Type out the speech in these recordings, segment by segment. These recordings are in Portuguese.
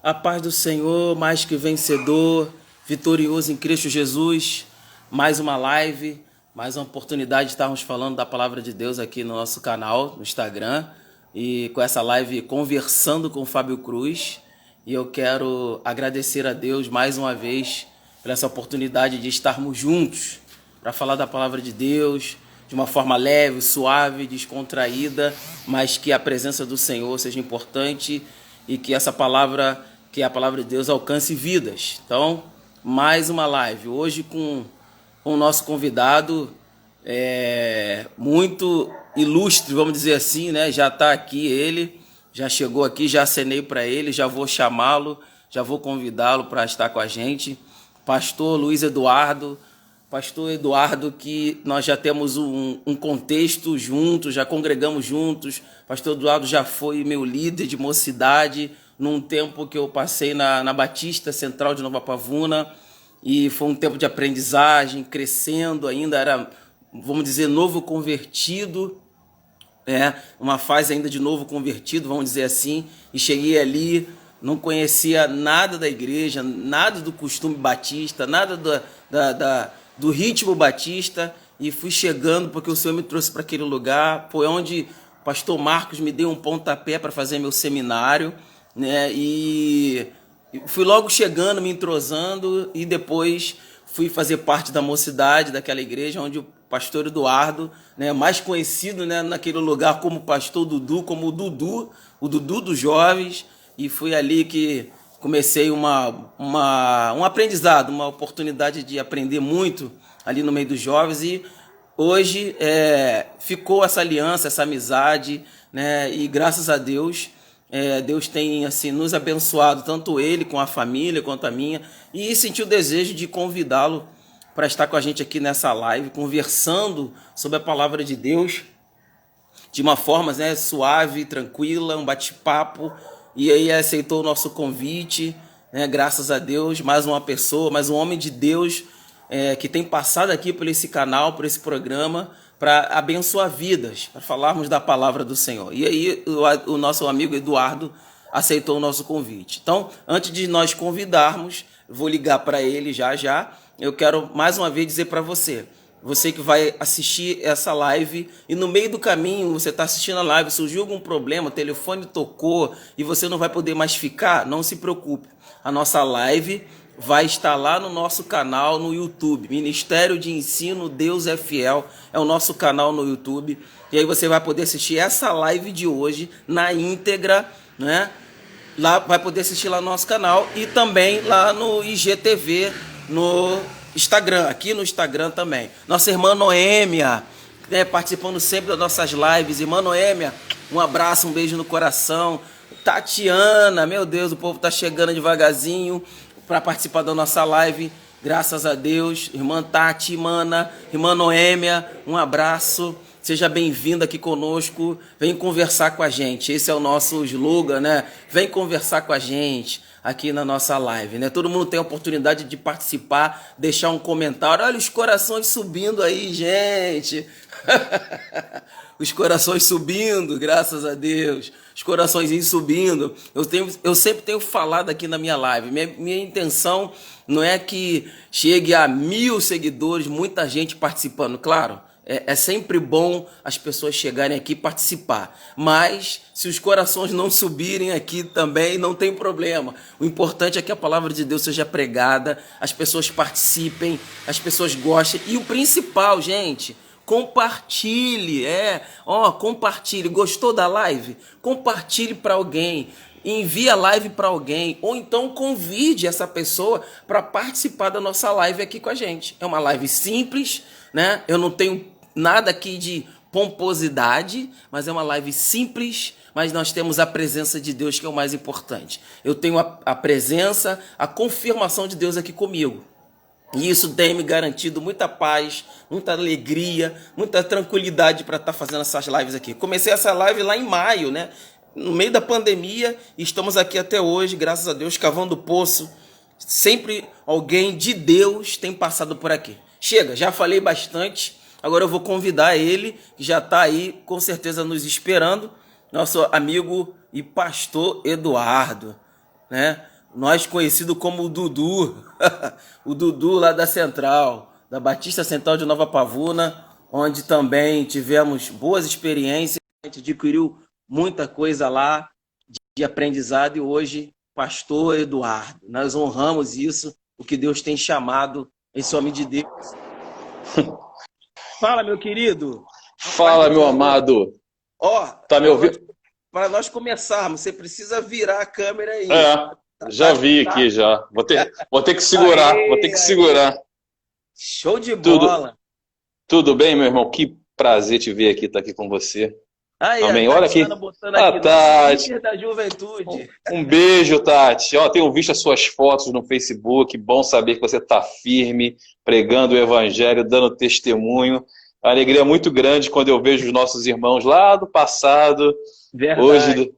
A paz do Senhor, mais que vencedor, vitorioso em Cristo Jesus. Mais uma live, mais uma oportunidade de estarmos falando da palavra de Deus aqui no nosso canal, no Instagram. E com essa live conversando com o Fábio Cruz. E eu quero agradecer a Deus mais uma vez por essa oportunidade de estarmos juntos para falar da palavra de Deus de uma forma leve, suave, descontraída, mas que a presença do Senhor seja importante e que essa palavra, que é a palavra de Deus, alcance vidas. Então, mais uma live, hoje com o nosso convidado muito ilustre, vamos dizer assim, né? Já está aqui ele, já chegou aqui, já acenei para ele, já vou chamá-lo, já vou convidá-lo para estar com a gente. Pastor Luiz Eduardo, Pastor Eduardo, que nós já temos um contexto juntos, já congregamos juntos. Pastor Eduardo já foi meu líder de mocidade num tempo que eu passei na Batista Central de Nova Pavuna, e foi um tempo de aprendizagem, crescendo ainda, era, vamos dizer, novo convertido, uma fase ainda de novo convertido, vamos dizer assim, e cheguei ali, não conhecia nada da igreja, nada do costume batista, nada do ritmo batista, e fui chegando porque o Senhor me trouxe para aquele lugar. Foi onde o pastor Marcos me deu um pontapé para fazer meu seminário, né? E fui logo chegando, me entrosando, e depois fui fazer parte da mocidade daquela igreja, onde o pastor Eduardo, né, mais conhecido, né, naquele lugar como pastor Dudu, como o Dudu dos jovens, e foi ali que comecei um aprendizado, uma oportunidade de aprender muito ali no meio dos jovens, e hoje ficou essa aliança, essa amizade, né? E graças a Deus, Deus tem assim nos abençoado, tanto ele com a família quanto a minha, e senti o desejo de convidá-lo para estar com a gente aqui nessa live, conversando sobre a palavra de Deus de uma forma, né, suave, tranquila, um bate-papo. E aí aceitou o nosso convite, né? Graças a Deus, mais uma pessoa, mais um homem de Deus que tem passado aqui por esse canal, por esse programa, para abençoar vidas, para falarmos da palavra do Senhor. E aí o nosso amigo Eduardo aceitou o nosso convite. Então, antes de nós convidarmos, vou ligar para ele já. Eu quero mais uma vez dizer para você que vai assistir essa live e no meio do caminho você está assistindo a live, surgiu algum problema, o telefone tocou e você não vai poder mais ficar, não se preocupe. A nossa live vai estar lá no nosso canal no YouTube, Ministério de Ensino Deus é Fiel, é o nosso canal no YouTube. E aí você vai poder assistir essa live de hoje na íntegra, né? Lá vai poder assistir lá no nosso canal e também lá no IGTV, no Instagram, aqui no Instagram também. Nossa irmã Noêmia, né, participando sempre das nossas lives. Irmã Noêmia, um abraço, um beijo no coração. Tatiana, meu Deus, o povo tá chegando devagarzinho para participar da nossa live. Graças a Deus. Irmã Tati, irmã Noêmia, um abraço. Seja bem-vindo aqui conosco, vem conversar com a gente, esse é o nosso slogan, né? Vem conversar com a gente aqui na nossa live, né? Todo mundo tem a oportunidade de participar, deixar um comentário. Olha os corações subindo aí, gente. Os corações subindo, graças a Deus. Os coraçõezinhos subindo. Eu sempre tenho falado aqui na minha live. Minha intenção não é que chegue a 1000 seguidores, muita gente participando, claro. É sempre bom as pessoas chegarem aqui e participar. Mas se os corações não subirem aqui também, não tem problema. O importante é que a palavra de Deus seja pregada, as pessoas participem, as pessoas gostem. E o principal, gente, compartilhe. Compartilhe. Gostou da live? Compartilhe para alguém. Envie a live para alguém, ou então convide essa pessoa para participar da nossa live aqui com a gente. É uma live simples, né? Eu não tenho nada aqui de pomposidade, mas é uma live simples, mas nós temos a presença de Deus, que é o mais importante. Eu tenho a presença, a confirmação de Deus aqui comigo. E isso tem me garantido muita paz, muita alegria, muita tranquilidade para estar fazendo essas lives aqui. Comecei essa live lá em maio, né? No meio da pandemia, e estamos aqui até hoje, graças a Deus, cavando o poço. Sempre alguém de Deus tem passado por aqui. Chega, já falei bastante. Agora eu vou convidar ele, que já está aí com certeza nos esperando, nosso amigo e pastor Eduardo. né? Nós conhecido como o Dudu, o Dudu lá da Central, da Batista Central de Nova Pavuna, onde também tivemos boas experiências, a gente adquiriu muita coisa lá de aprendizado e hoje, Pastor Eduardo, nós honramos isso, o que Deus tem chamado esse homem de Deus. Fala, meu querido. Fala, meu amado. Ó, Tá me ouvindo? para nós começarmos, você precisa virar a câmera aí. Já vi aqui já. Vou ter que segurar, vou ter que segurar. Show de bola. Tudo bem, meu irmão? Que prazer te ver aqui, estar aqui com você. Aí, Amém. A Olha aqui. Botando aqui Tati. Da juventude. Um beijo, Tati. Ó, tenho visto as suas fotos no Facebook. Bom saber que você está firme, pregando o evangelho, dando testemunho. A alegria é muito grande quando eu vejo os nossos irmãos lá do passado. Verdade. Hoje,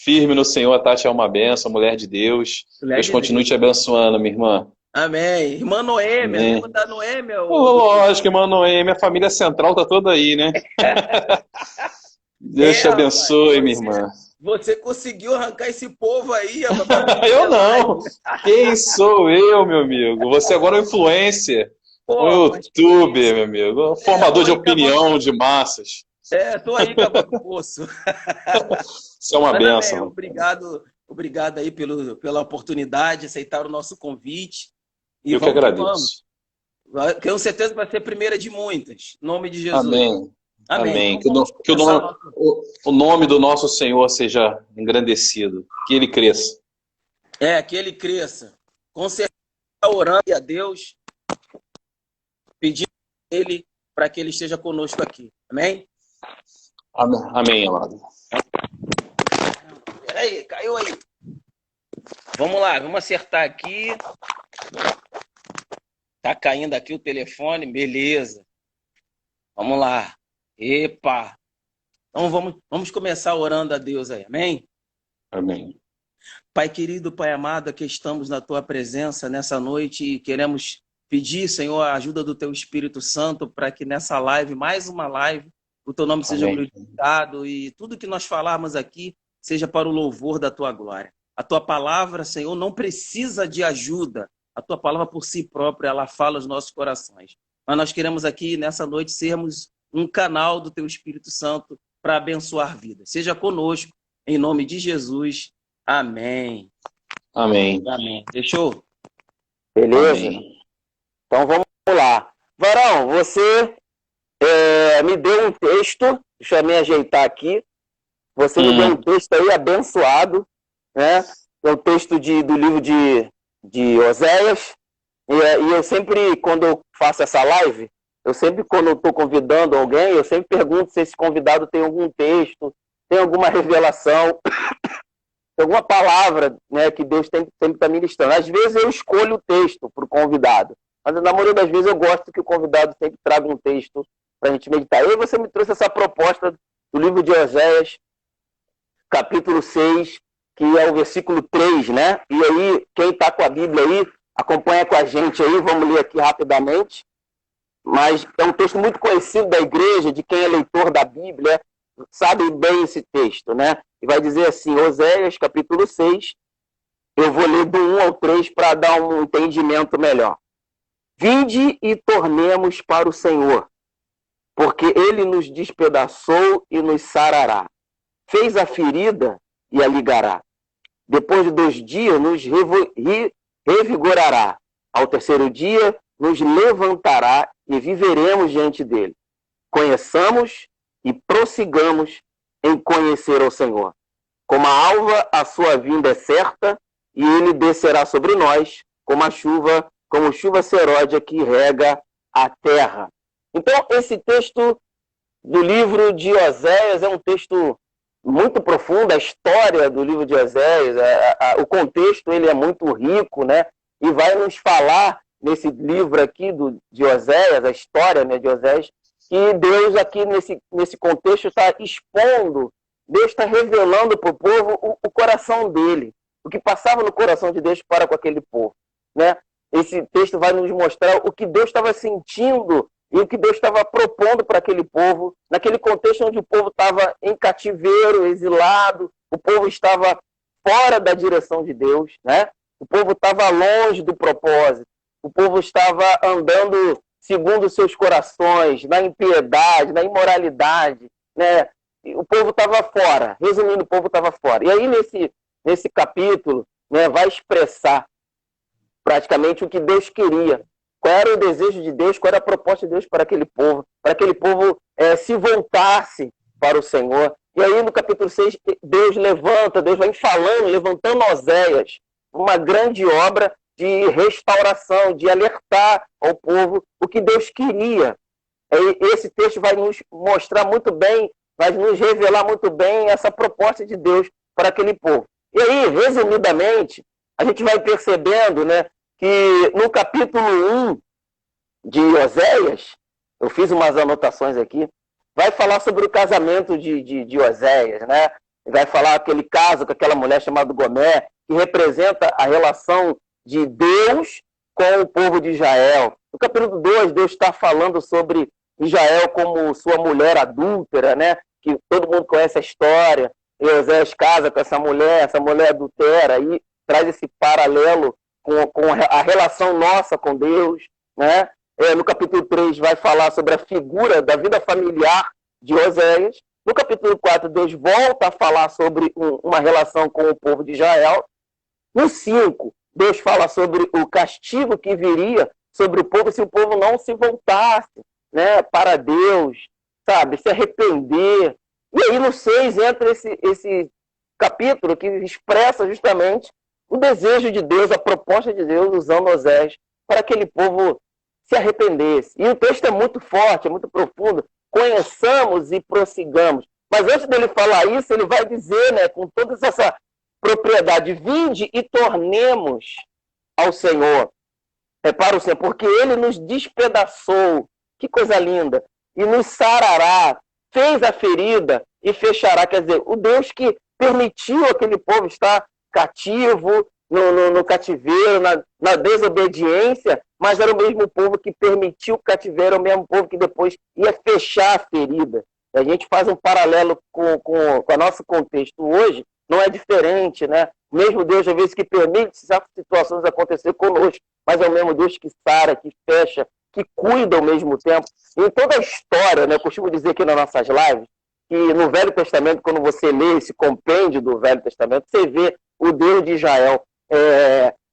firme no Senhor. A Tati é uma bênção, mulher de Deus. Deus continue te abençoando, minha irmã. Amém. Irmã Noêmia, lembra da Noêmia? Lógico, irmã Noêmia, a família central tá toda aí, né? Deus te abençoe, minha irmã. Você conseguiu arrancar esse povo aí? Eu não. Quem sou eu, meu amigo? Você agora é um influencer. Um youtuber, meu amigo. Um formador de opinião de massas. Tô aí, Cabo do Poço. Isso é uma bênção. Obrigado aí pela oportunidade, aceitar o nosso convite. E eu que agradeço. Tenho certeza que vai ser a primeira de muitas. Em nome de Jesus. Amém. Amém. Então, que o nome do nosso Senhor seja engrandecido. Que ele cresça. Que ele cresça. Com certeza, orando a Deus, pedindo a ele para que ele esteja conosco aqui. Amém? Amém, amado. Peraí, caiu aí. Vamos lá, vamos acertar aqui. Tá caindo aqui o telefone, beleza. Vamos lá. Epa! Então vamos começar orando a Deus aí, amém? Amém. Pai querido, Pai amado, aqui estamos na Tua presença nessa noite e queremos pedir, Senhor, a ajuda do Teu Espírito Santo para que nessa live, mais uma live, o Teu nome seja glorificado e tudo que nós falarmos aqui seja para o louvor da Tua glória. A Tua palavra, Senhor, não precisa de ajuda. A Tua palavra por si própria, ela fala aos nossos corações. Mas nós queremos aqui, nessa noite, sermos um canal do Teu Espírito Santo para abençoar vidas. Seja conosco, em nome de Jesus. Amém. Amém. Amém. Fechou? Beleza? Amém. Então vamos lá. Varão, você me deu um texto, deixa eu me ajeitar aqui. Você me deu um texto aí abençoado, né? É um texto do livro de Oséias. E eu sempre, quando eu faço essa live, quando eu estou convidando alguém, eu sempre pergunto se esse convidado tem algum texto, tem alguma revelação, tem alguma palavra, né, que Deus sempre está ministrando. Às vezes eu escolho o texto para o convidado, mas na maioria das vezes eu gosto que o convidado sempre traga um texto para a gente meditar. E você me trouxe essa proposta do livro de Oséias, capítulo 6, que é o versículo 3, né? E aí, quem está com a Bíblia aí, acompanha com a gente aí, vamos ler aqui rapidamente. Mas é um texto muito conhecido da igreja, de quem é leitor da Bíblia, sabe bem esse texto, né? E vai dizer assim, Oséias, capítulo 6, eu vou ler do 1 ao 3 para dar um entendimento melhor. Vinde e tornemos para o Senhor, porque ele nos despedaçou e nos sarará. Fez a ferida e a ligará. Depois de 2 dias nos revigorará. Ao terceiro dia nos levantará e viveremos diante dele. Conheçamos e prossigamos em conhecer ao Senhor. Como a alva, a sua vinda é certa, e ele descerá sobre nós, como chuva seródia que rega a terra. Então, esse texto do livro de Oséias é um texto muito profundo. A história do livro de Oséias, o contexto, ele é muito rico, né? E vai nos falar, nesse livro aqui de Oséias, a história, né, de Oséias, que Deus aqui nesse contexto está expondo, Deus está revelando para o povo o coração dele, o que passava no coração de Deus para com aquele povo, né? Esse texto vai nos mostrar o que Deus estava sentindo e o que Deus estava propondo para aquele povo, naquele contexto onde o povo estava em cativeiro, exilado, o povo estava fora da direção de Deus, né? O povo estava longe do propósito, o povo estava andando segundo os seus corações, na impiedade, na imoralidade, né? E o povo estava fora, resumindo, o povo estava fora. E aí, nesse capítulo, né, vai expressar praticamente o que Deus queria. Qual era o desejo de Deus, qual era a proposta de Deus para aquele povo se voltasse para o Senhor. E aí no capítulo 6, Deus vai falando, levantando Oséias, uma grande obra de restauração, de alertar ao povo o que Deus queria. E esse texto vai nos mostrar muito bem, vai nos revelar muito bem essa proposta de Deus para aquele povo. E aí, resumidamente, a gente vai percebendo, né, que no capítulo 1 de Oséias, eu fiz umas anotações aqui, vai falar sobre o casamento de Oséias, né? Vai falar aquele caso com aquela mulher chamada Gomer, que representa a relação de Deus com o povo de Israel. No capítulo 2, Deus está falando sobre Israel como sua mulher adúltera, né? Que todo mundo conhece a história. E Oséias casa com essa mulher adultera, e traz esse paralelo com a relação nossa com Deus, né? No capítulo 3 vai falar sobre a figura da vida familiar de Oséias. No capítulo 4, Deus volta a falar sobre uma relação com o povo de Israel. No 5, Deus fala sobre o castigo que viria sobre o povo se o povo não se voltasse, né, para Deus, sabe, se arrepender. E aí no 6 entra esse capítulo que expressa justamente o desejo de Deus, a proposta de Deus usando Oséias para que aquele povo se arrependesse. E o texto é muito forte, é muito profundo. Conheçamos e prossigamos. Mas antes dele falar isso, ele vai dizer, né, com toda essa propriedade, vinde e tornemos ao Senhor, para o Senhor, porque ele nos despedaçou, que coisa linda, e nos sarará, fez a ferida e fechará. Quer dizer, o Deus que permitiu aquele povo estar cativo, no cativeiro, na desobediência, mas era o mesmo povo que permitiu o cativeiro, o mesmo povo que depois ia fechar a ferida. A gente faz um paralelo com o nosso contexto hoje, não é diferente, né? O mesmo Deus, às vezes, que permite certas situações acontecer conosco, mas é o mesmo Deus que sara, que fecha, que cuida ao mesmo tempo. E em toda a história, né, eu costumo dizer aqui nas nossas lives, que no Velho Testamento, quando você lê esse compêndio do Velho Testamento, você vê o Deus de Israel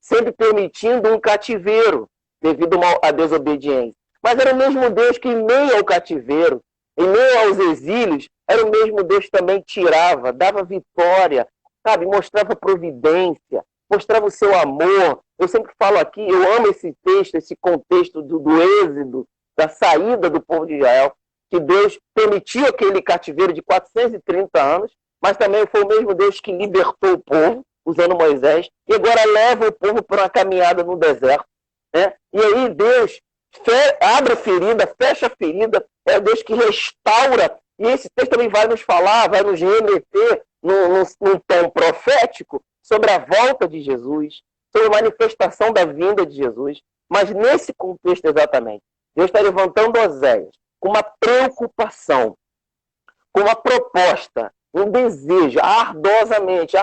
sempre permitindo um cativeiro devido à desobediência. Mas era o mesmo Deus que, em meio ao cativeiro, em meio aos exílios, era o mesmo Deus que também tirava, dava vitória, sabe? Mostrava providência, mostrava o seu amor. Eu sempre falo aqui, eu amo esse texto, esse contexto do êxodo, da saída do povo de Israel, que Deus permitiu aquele cativeiro de 430 anos, mas também foi o mesmo Deus que libertou o povo, usando Moisés, e agora leva o povo para uma caminhada no deserto, né? E aí Deus abre a ferida, fecha a ferida, é Deus que restaura. E esse texto também vai nos falar, vai nos remeter num tom profético sobre a volta de Jesus, sobre a manifestação da vinda de Jesus. Mas nesse contexto exatamente, Deus está levantando Oséias com uma preocupação, com uma proposta, um desejo, ardosamente,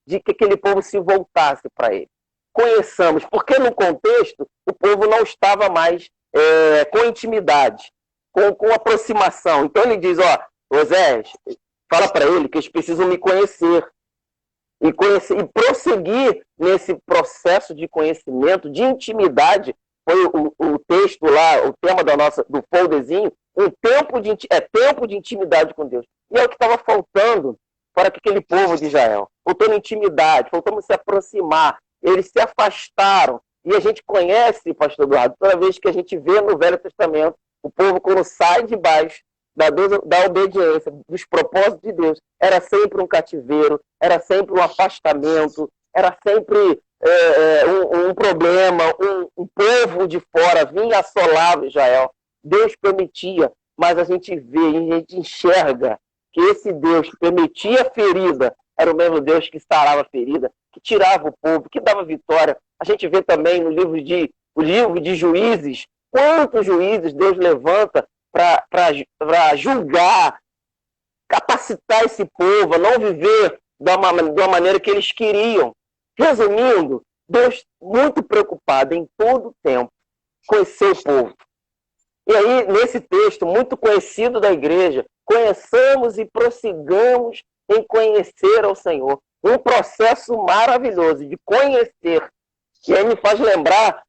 de que aquele povo se voltasse para ele. Conheçamos, porque no contexto o povo não estava mais com intimidade, com aproximação. Então ele diz, Oséias, fala para ele que eles precisam me conhecer. E prosseguir nesse processo de conhecimento, de intimidade. Foi o texto lá, o tema do folderzinho, tempo de intimidade com Deus. E é o que estava faltando para aquele povo de Israel. Faltou intimidade, faltou se aproximar. Eles se afastaram. E a gente conhece, pastor Eduardo, toda vez que a gente vê no Velho Testamento, o povo, quando sai debaixo da obediência, dos propósitos de Deus, era sempre um cativeiro, era sempre um afastamento, era sempre um problema, um povo de fora vinha assolar Israel. Deus permitia, mas a gente vê, a gente enxerga que esse Deus que permitia a ferida era o mesmo Deus que sarava a ferida, que tirava o povo, que dava vitória. A gente vê também no livro de Juízes, quantos juízes Deus levanta para julgar, capacitar esse povo a não viver de uma maneira que eles queriam. Resumindo, Deus muito preocupado em todo o tempo com esse seu povo. E aí, nesse texto muito conhecido da igreja, conheçamos e prossigamos em conhecer ao Senhor. Um processo maravilhoso de conhecer. E aí me faz lembrar,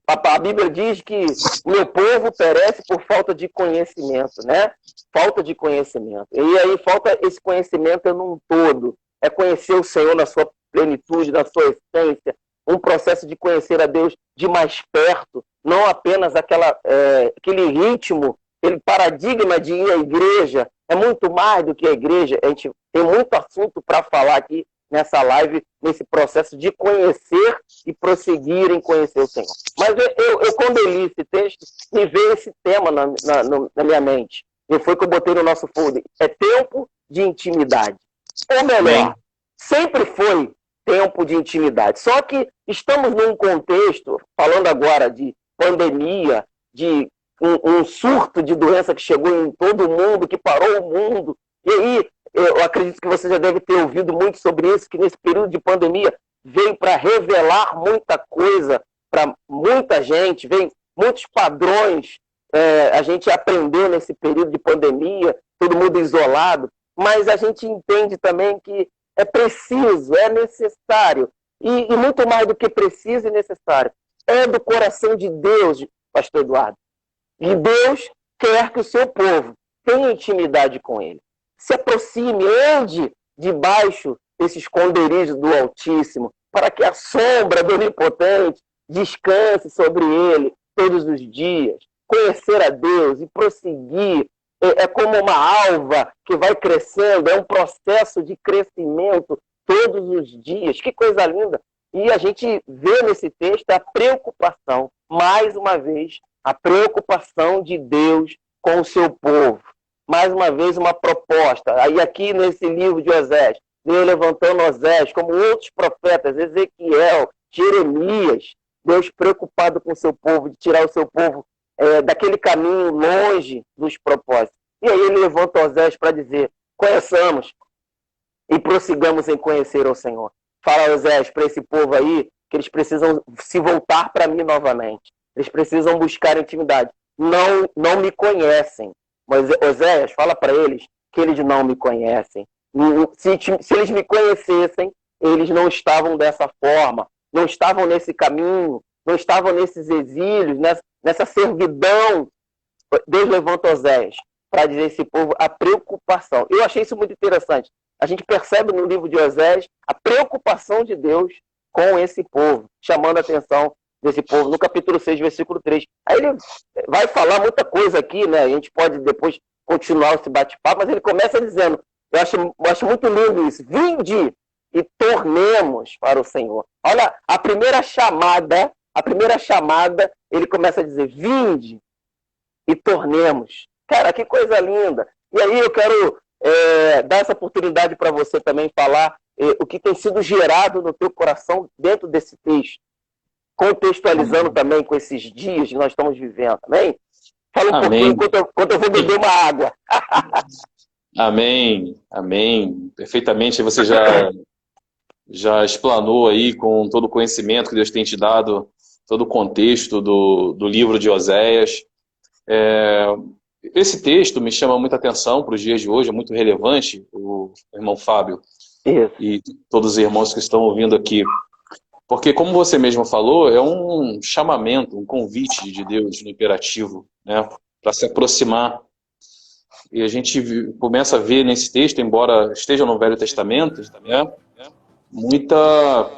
a Bíblia diz que o meu povo perece por falta de conhecimento, né? Falta de conhecimento. E aí falta esse conhecimento num todo. É conhecer o Senhor na sua plenitude, na sua essência. Um processo de conhecer a Deus de mais perto, não apenas aquele ritmo, aquele paradigma de ir à igreja. É muito mais do que a igreja. A gente tem muito assunto para falar aqui nessa live, nesse processo de conhecer e prosseguir em conhecer o Senhor. Mas eu quando eu li esse texto, me veio esse tema na minha mente. E foi que eu botei no nosso folder. É tempo de intimidade. Ou melhor, sempre foi tempo de intimidade. Só que estamos num contexto, falando agora de pandemia, de um surto de doença que chegou em todo o mundo, que parou o mundo. E aí, eu acredito que você já deve ter ouvido muito sobre isso, que nesse período de pandemia veio para revelar muita coisa para muita gente, vem muitos padrões, a gente aprendeu nesse período de pandemia, todo mundo isolado, mas a gente entende também que é preciso, é necessário, e muito mais do que preciso e necessário, é do coração de Deus, pastor Eduardo. E Deus quer que o seu povo tenha intimidade com ele. Se aproxime, ande debaixo desse esconderijo do Altíssimo, para que a sombra do Onipotente descanse sobre ele todos os dias. Conhecer a Deus e prosseguir é como uma alva que vai crescendo, é um processo de crescimento todos os dias. Que coisa linda! E a gente vê nesse texto a preocupação, mais uma vez, a preocupação de Deus com o seu povo. Mais uma vez, uma proposta. Aí aqui nesse livro de Osés, Deus levantando Osés, como outros profetas, Ezequiel, Jeremias, Deus preocupado com o seu povo, de tirar o seu povo daquele caminho longe dos propósitos. E aí ele levanta Osés para dizer, conheçamos e prossigamos em conhecer ao Senhor. Fala, Osés, para esse povo aí, que eles precisam se voltar para mim novamente. Eles precisam buscar intimidade. Não me conhecem. Mas, Oséias, fala para eles que eles não me conhecem. Se eles me conhecessem, eles não estavam dessa forma, não estavam nesse caminho, não estavam nesses exílios, nessa servidão. Deus levanta Oséias para dizer a esse povo a preocupação. Eu achei isso muito interessante. A gente percebe no livro de Oséias a preocupação de Deus com esse povo, chamando a atenção desse povo, no capítulo 6, versículo 3. Aí ele vai falar muita coisa aqui, né? A gente pode depois continuar esse bate-papo, mas ele começa dizendo, eu acho muito lindo isso, vinde e tornemos para o Senhor. Olha, a primeira chamada, ele começa a dizer, vinde e tornemos. Cara, que coisa linda. E aí eu quero dar essa oportunidade para você também falar o que tem sido gerado no teu coração dentro desse texto. Contextualizando também com esses dias que nós estamos vivendo, amém? Fala um pouquinho enquanto eu vou beber uma água. Amém. Perfeitamente, você já explanou aí com todo o conhecimento que Deus tem te dado, todo o contexto do livro de Oséias. Esse texto me chama muita atenção para os dias de hoje, é muito relevante, o irmão Fábio. Isso. E todos os irmãos que estão ouvindo aqui. Porque, como você mesmo falou, é um chamamento, um convite de Deus no imperativo, né, para se aproximar. E a gente começa a ver nesse texto, embora esteja no Velho Testamento, né, muita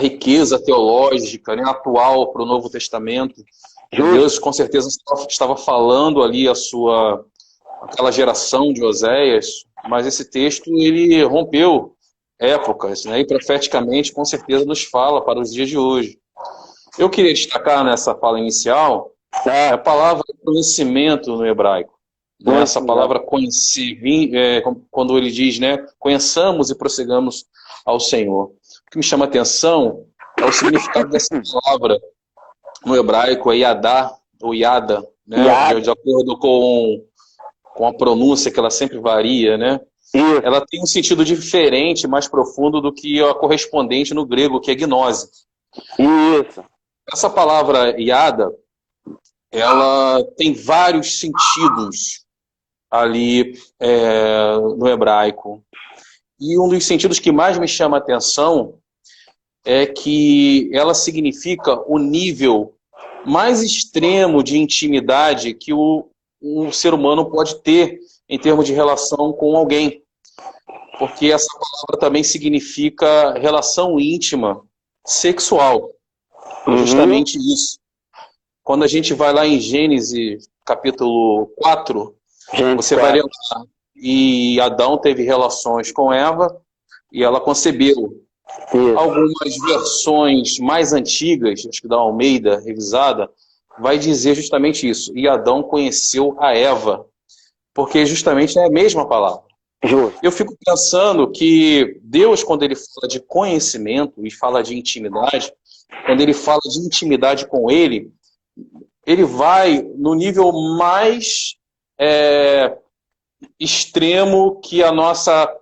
riqueza teológica, né, atual para o Novo Testamento. E Deus, com certeza, estava falando ali aquela geração de Oséias, mas esse texto ele rompeu épocas, né? E profeticamente, com certeza, nos fala para os dias de hoje. Eu queria destacar nessa fala inicial a palavra conhecimento no hebraico. Né? Essa palavra conhecer, quando ele diz, né, conheçamos e prossigamos ao Senhor. O que me chama a atenção é o significado dessa palavra no hebraico, é Yadá, ou Yada, né? De acordo com a pronúncia, que ela sempre varia, né? Isso. ela tem um sentido diferente, mais profundo do que a correspondente no grego, que é gnose. Isso. Essa palavra iada, ela tem vários sentidos ali no hebraico. E um dos sentidos que mais me chama a atenção é que ela significa o nível mais extremo de intimidade que o ser humano pode ter em termos de relação com alguém. Porque essa palavra também significa relação íntima, sexual. É justamente isso. Quando a gente vai lá em Gênesis, capítulo 4, você vai lembrar. E Adão teve relações com Eva e ela concebeu. Algumas versões mais antigas, acho que da Almeida, revisada, vai dizer justamente isso. E Adão conheceu a Eva, porque justamente é a mesma palavra. Eu fico pensando que Deus, quando ele fala de conhecimento e fala de intimidade, quando ele fala de intimidade com ele, ele vai no nível mais extremo que a nossa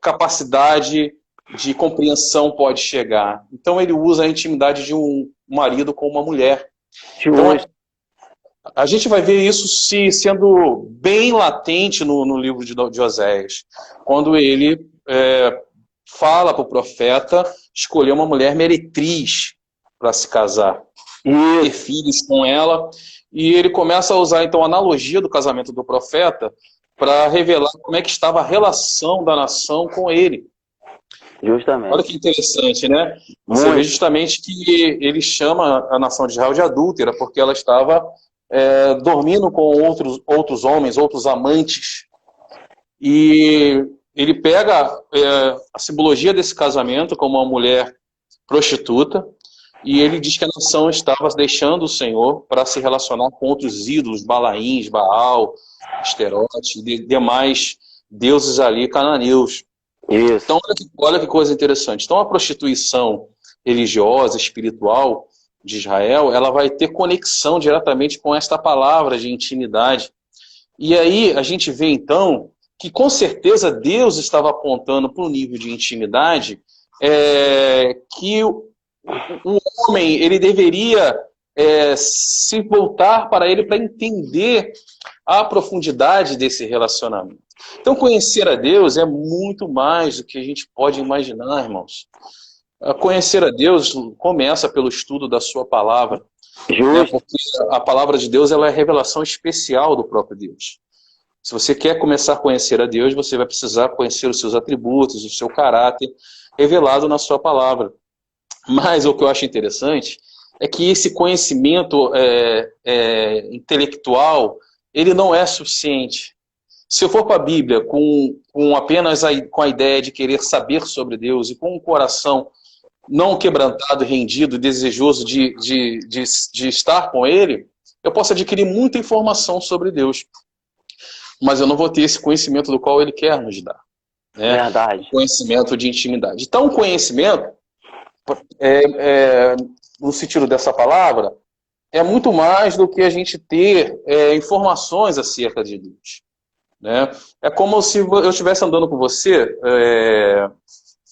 capacidade de compreensão pode chegar. Então ele usa a intimidade de um marido com uma mulher. Então a gente vai ver isso sendo bem latente no livro de Oséias, quando ele fala para o profeta escolher uma mulher meretriz para se casar, ter filhos com ela, e ele começa a usar então a analogia do casamento do profeta para revelar como é que estava a relação da nação com ele. Justamente. Olha que interessante, né? Você vê justamente que ele chama a nação de Israel de adúltera, porque ela estava dormindo com outros homens, outros amantes. E ele pega a simbologia desse casamento como uma mulher prostituta, e ele diz que a nação estava deixando o Senhor para se relacionar com outros ídolos, Balaíns, Baal, Asterote, demais deuses ali cananeus. Isso. Então, olha que coisa interessante. Então, a prostituição religiosa, espiritual de Israel, ela vai ter conexão diretamente com esta palavra de intimidade. E aí a gente vê, então, que com certeza Deus estava apontando para um nível de intimidade que o homem ele deveria se voltar para ele para entender a profundidade desse relacionamento. Então, conhecer a Deus é muito mais do que a gente pode imaginar, irmãos. Conhecer a Deus começa pelo estudo da sua palavra, né? Porque a palavra de Deus ela é a revelação especial do próprio Deus. Se você quer começar a conhecer a Deus, você vai precisar conhecer os seus atributos, o seu caráter, revelado na sua palavra. Mas o que eu acho interessante é que esse conhecimento intelectual, ele não é suficiente. Se eu for para a Bíblia com apenas com a ideia de querer saber sobre Deus e com um coração não quebrantado, rendido, desejoso de estar com Ele, eu posso adquirir muita informação sobre Deus. Mas eu não vou ter esse conhecimento do qual Ele quer nos dar. Né? Verdade. Conhecimento de intimidade. Então, o conhecimento, no sentido dessa palavra, é muito mais do que a gente ter informações acerca de Deus. Né? É como se eu estivesse andando com você,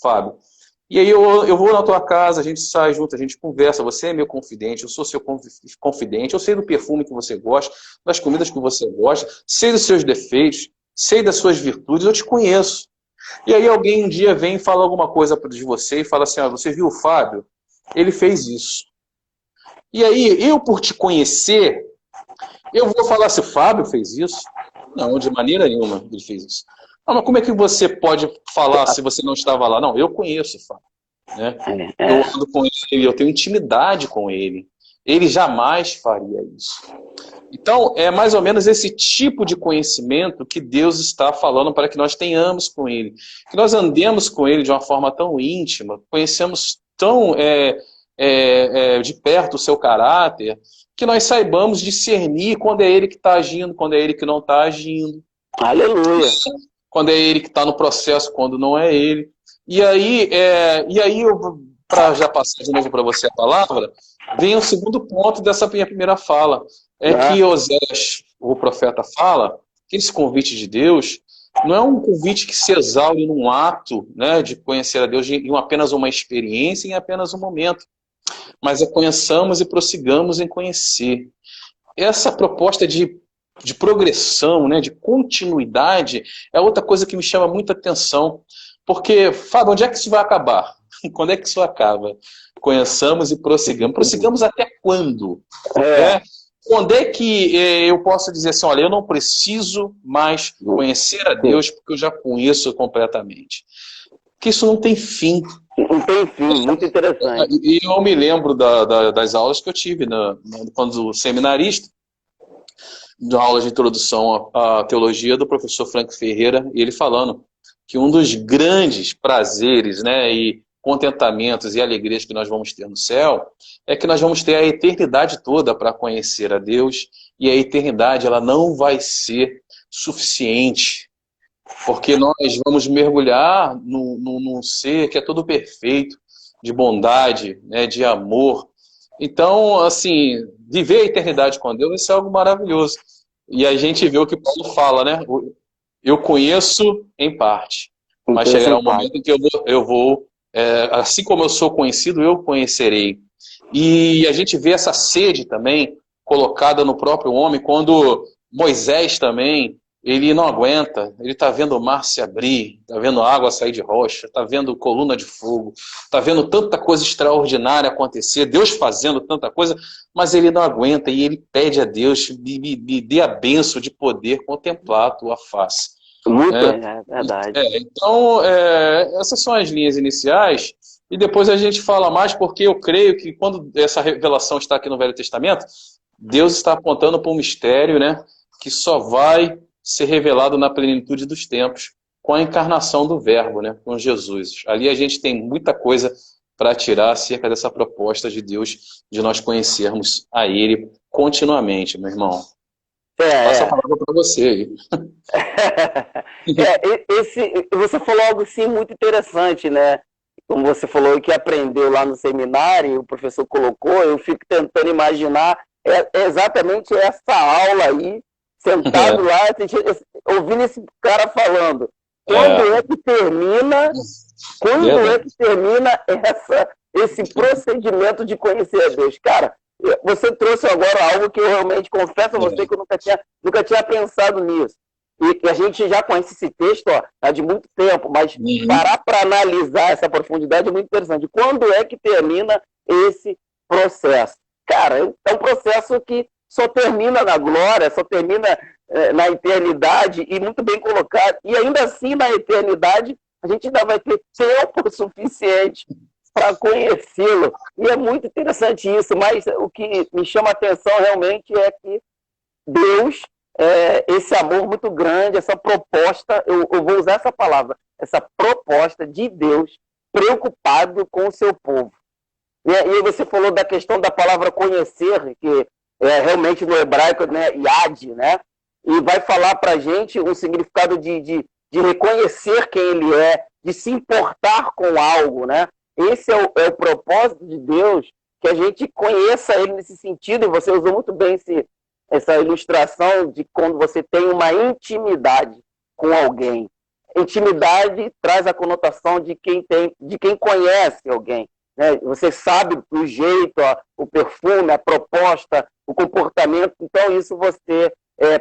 Fábio, e aí eu vou na tua casa, a gente sai junto, a gente conversa, você é meu confidente, eu sou seu confidente, eu sei do perfume que você gosta, das comidas que você gosta, sei dos seus defeitos, sei das suas virtudes, eu te conheço. E aí alguém um dia vem e fala alguma coisa de você e fala assim, você viu o Fábio? Ele fez isso. E aí, eu por te conhecer, eu vou falar se o Fábio fez isso? Não, de maneira nenhuma ele fez isso. Mas como é que você pode falar se você não estava lá? Não, eu conheço o Fábio. Né? Eu ando com ele, eu tenho intimidade com ele. Ele jamais faria isso. Então, é mais ou menos esse tipo de conhecimento que Deus está falando para que nós tenhamos com ele. Que nós andemos com ele de uma forma tão íntima, conhecemos tão de perto o seu caráter, que nós saibamos discernir quando é ele que está agindo, quando é ele que não está agindo. Aleluia! Quando é ele que está no processo, quando não é ele. E aí para já passar de novo para você a palavra, vem o segundo ponto dessa minha primeira fala. Que Oséias, o profeta, fala que esse convite de Deus não é um convite que se exaure num ato, né, de conhecer a Deus em apenas uma experiência, em apenas um momento, mas conheçamos e prossigamos em conhecer. Essa proposta de progressão, né, de continuidade, é outra coisa que me chama muita atenção, porque, Fábio, onde é que isso vai acabar? Quando é que isso acaba? Conheçamos e prossigamos. Prossigamos até quando? Né? Quando é que eu posso dizer assim, olha, eu não preciso mais conhecer a Deus porque eu já conheço completamente? Porque isso não tem fim. Não tem fim, muito interessante. E eu me lembro das aulas que eu tive quando seminarista, de aulas de introdução à teologia do professor Frank Ferreira, e ele falando que um dos grandes prazeres, né, e contentamentos e alegrias que nós vamos ter no céu é que nós vamos ter a eternidade toda para conhecer a Deus, e a eternidade ela não vai ser suficiente, porque nós vamos mergulhar num ser que é todo perfeito, de bondade, né, de amor. Então, assim, viver a eternidade com Deus, isso é algo maravilhoso. E a gente vê o que Paulo fala, né? Eu conheço em parte, mas chegará um momento em que eu vou assim como eu sou conhecido, eu conhecerei. E a gente vê essa sede também colocada no próprio homem, quando Moisés também, ele não aguenta, ele está vendo o mar se abrir, está vendo água sair de rocha, está vendo coluna de fogo, está vendo tanta coisa extraordinária acontecer, Deus fazendo tanta coisa, mas ele não aguenta e ele pede a Deus, me dê a bênção de poder contemplar a tua face. Muito, é verdade. Então, essas são as linhas iniciais, e depois a gente fala mais, porque eu creio que quando essa revelação está aqui no Velho Testamento, Deus está apontando para um mistério, né, que só vai ser revelado na plenitude dos tempos, com a encarnação do Verbo, né, com Jesus. Ali a gente tem muita coisa para tirar acerca dessa proposta de Deus, de nós conhecermos a Ele continuamente, meu irmão. Passa a palavra para você aí. Você falou algo sim muito interessante, né? Como você falou que aprendeu lá no seminário, o professor colocou, eu fico tentando imaginar exatamente essa aula aí, sentado lá, ouvindo esse cara falando. Quando é que termina esse procedimento de conhecer a Deus? Cara, você trouxe agora algo que eu realmente confesso a você que eu nunca tinha pensado nisso. E a gente já conhece esse texto há de muito tempo, mas parar para analisar essa profundidade é muito interessante. Quando é que termina esse processo? Cara, é um processo que só termina na glória, só termina na eternidade, e muito bem colocado. E ainda assim, na eternidade, a gente ainda vai ter tempo suficiente para conhecê-lo. E é muito interessante isso, mas o que me chama a atenção realmente é que Deus, esse amor muito grande, essa proposta, eu vou usar essa palavra, essa proposta de Deus preocupado com o seu povo. E você falou da questão da palavra conhecer, que realmente no hebraico, né, yad, né? E vai falar para a gente um significado de reconhecer quem ele é, de se importar com algo, né? Esse é o propósito de Deus, que a gente conheça ele nesse sentido, e você usou muito bem essa ilustração de quando você tem uma intimidade com alguém. Intimidade traz a conotação de quem conhece alguém, né? Você sabe o jeito, o perfume, a proposta, o comportamento, então isso você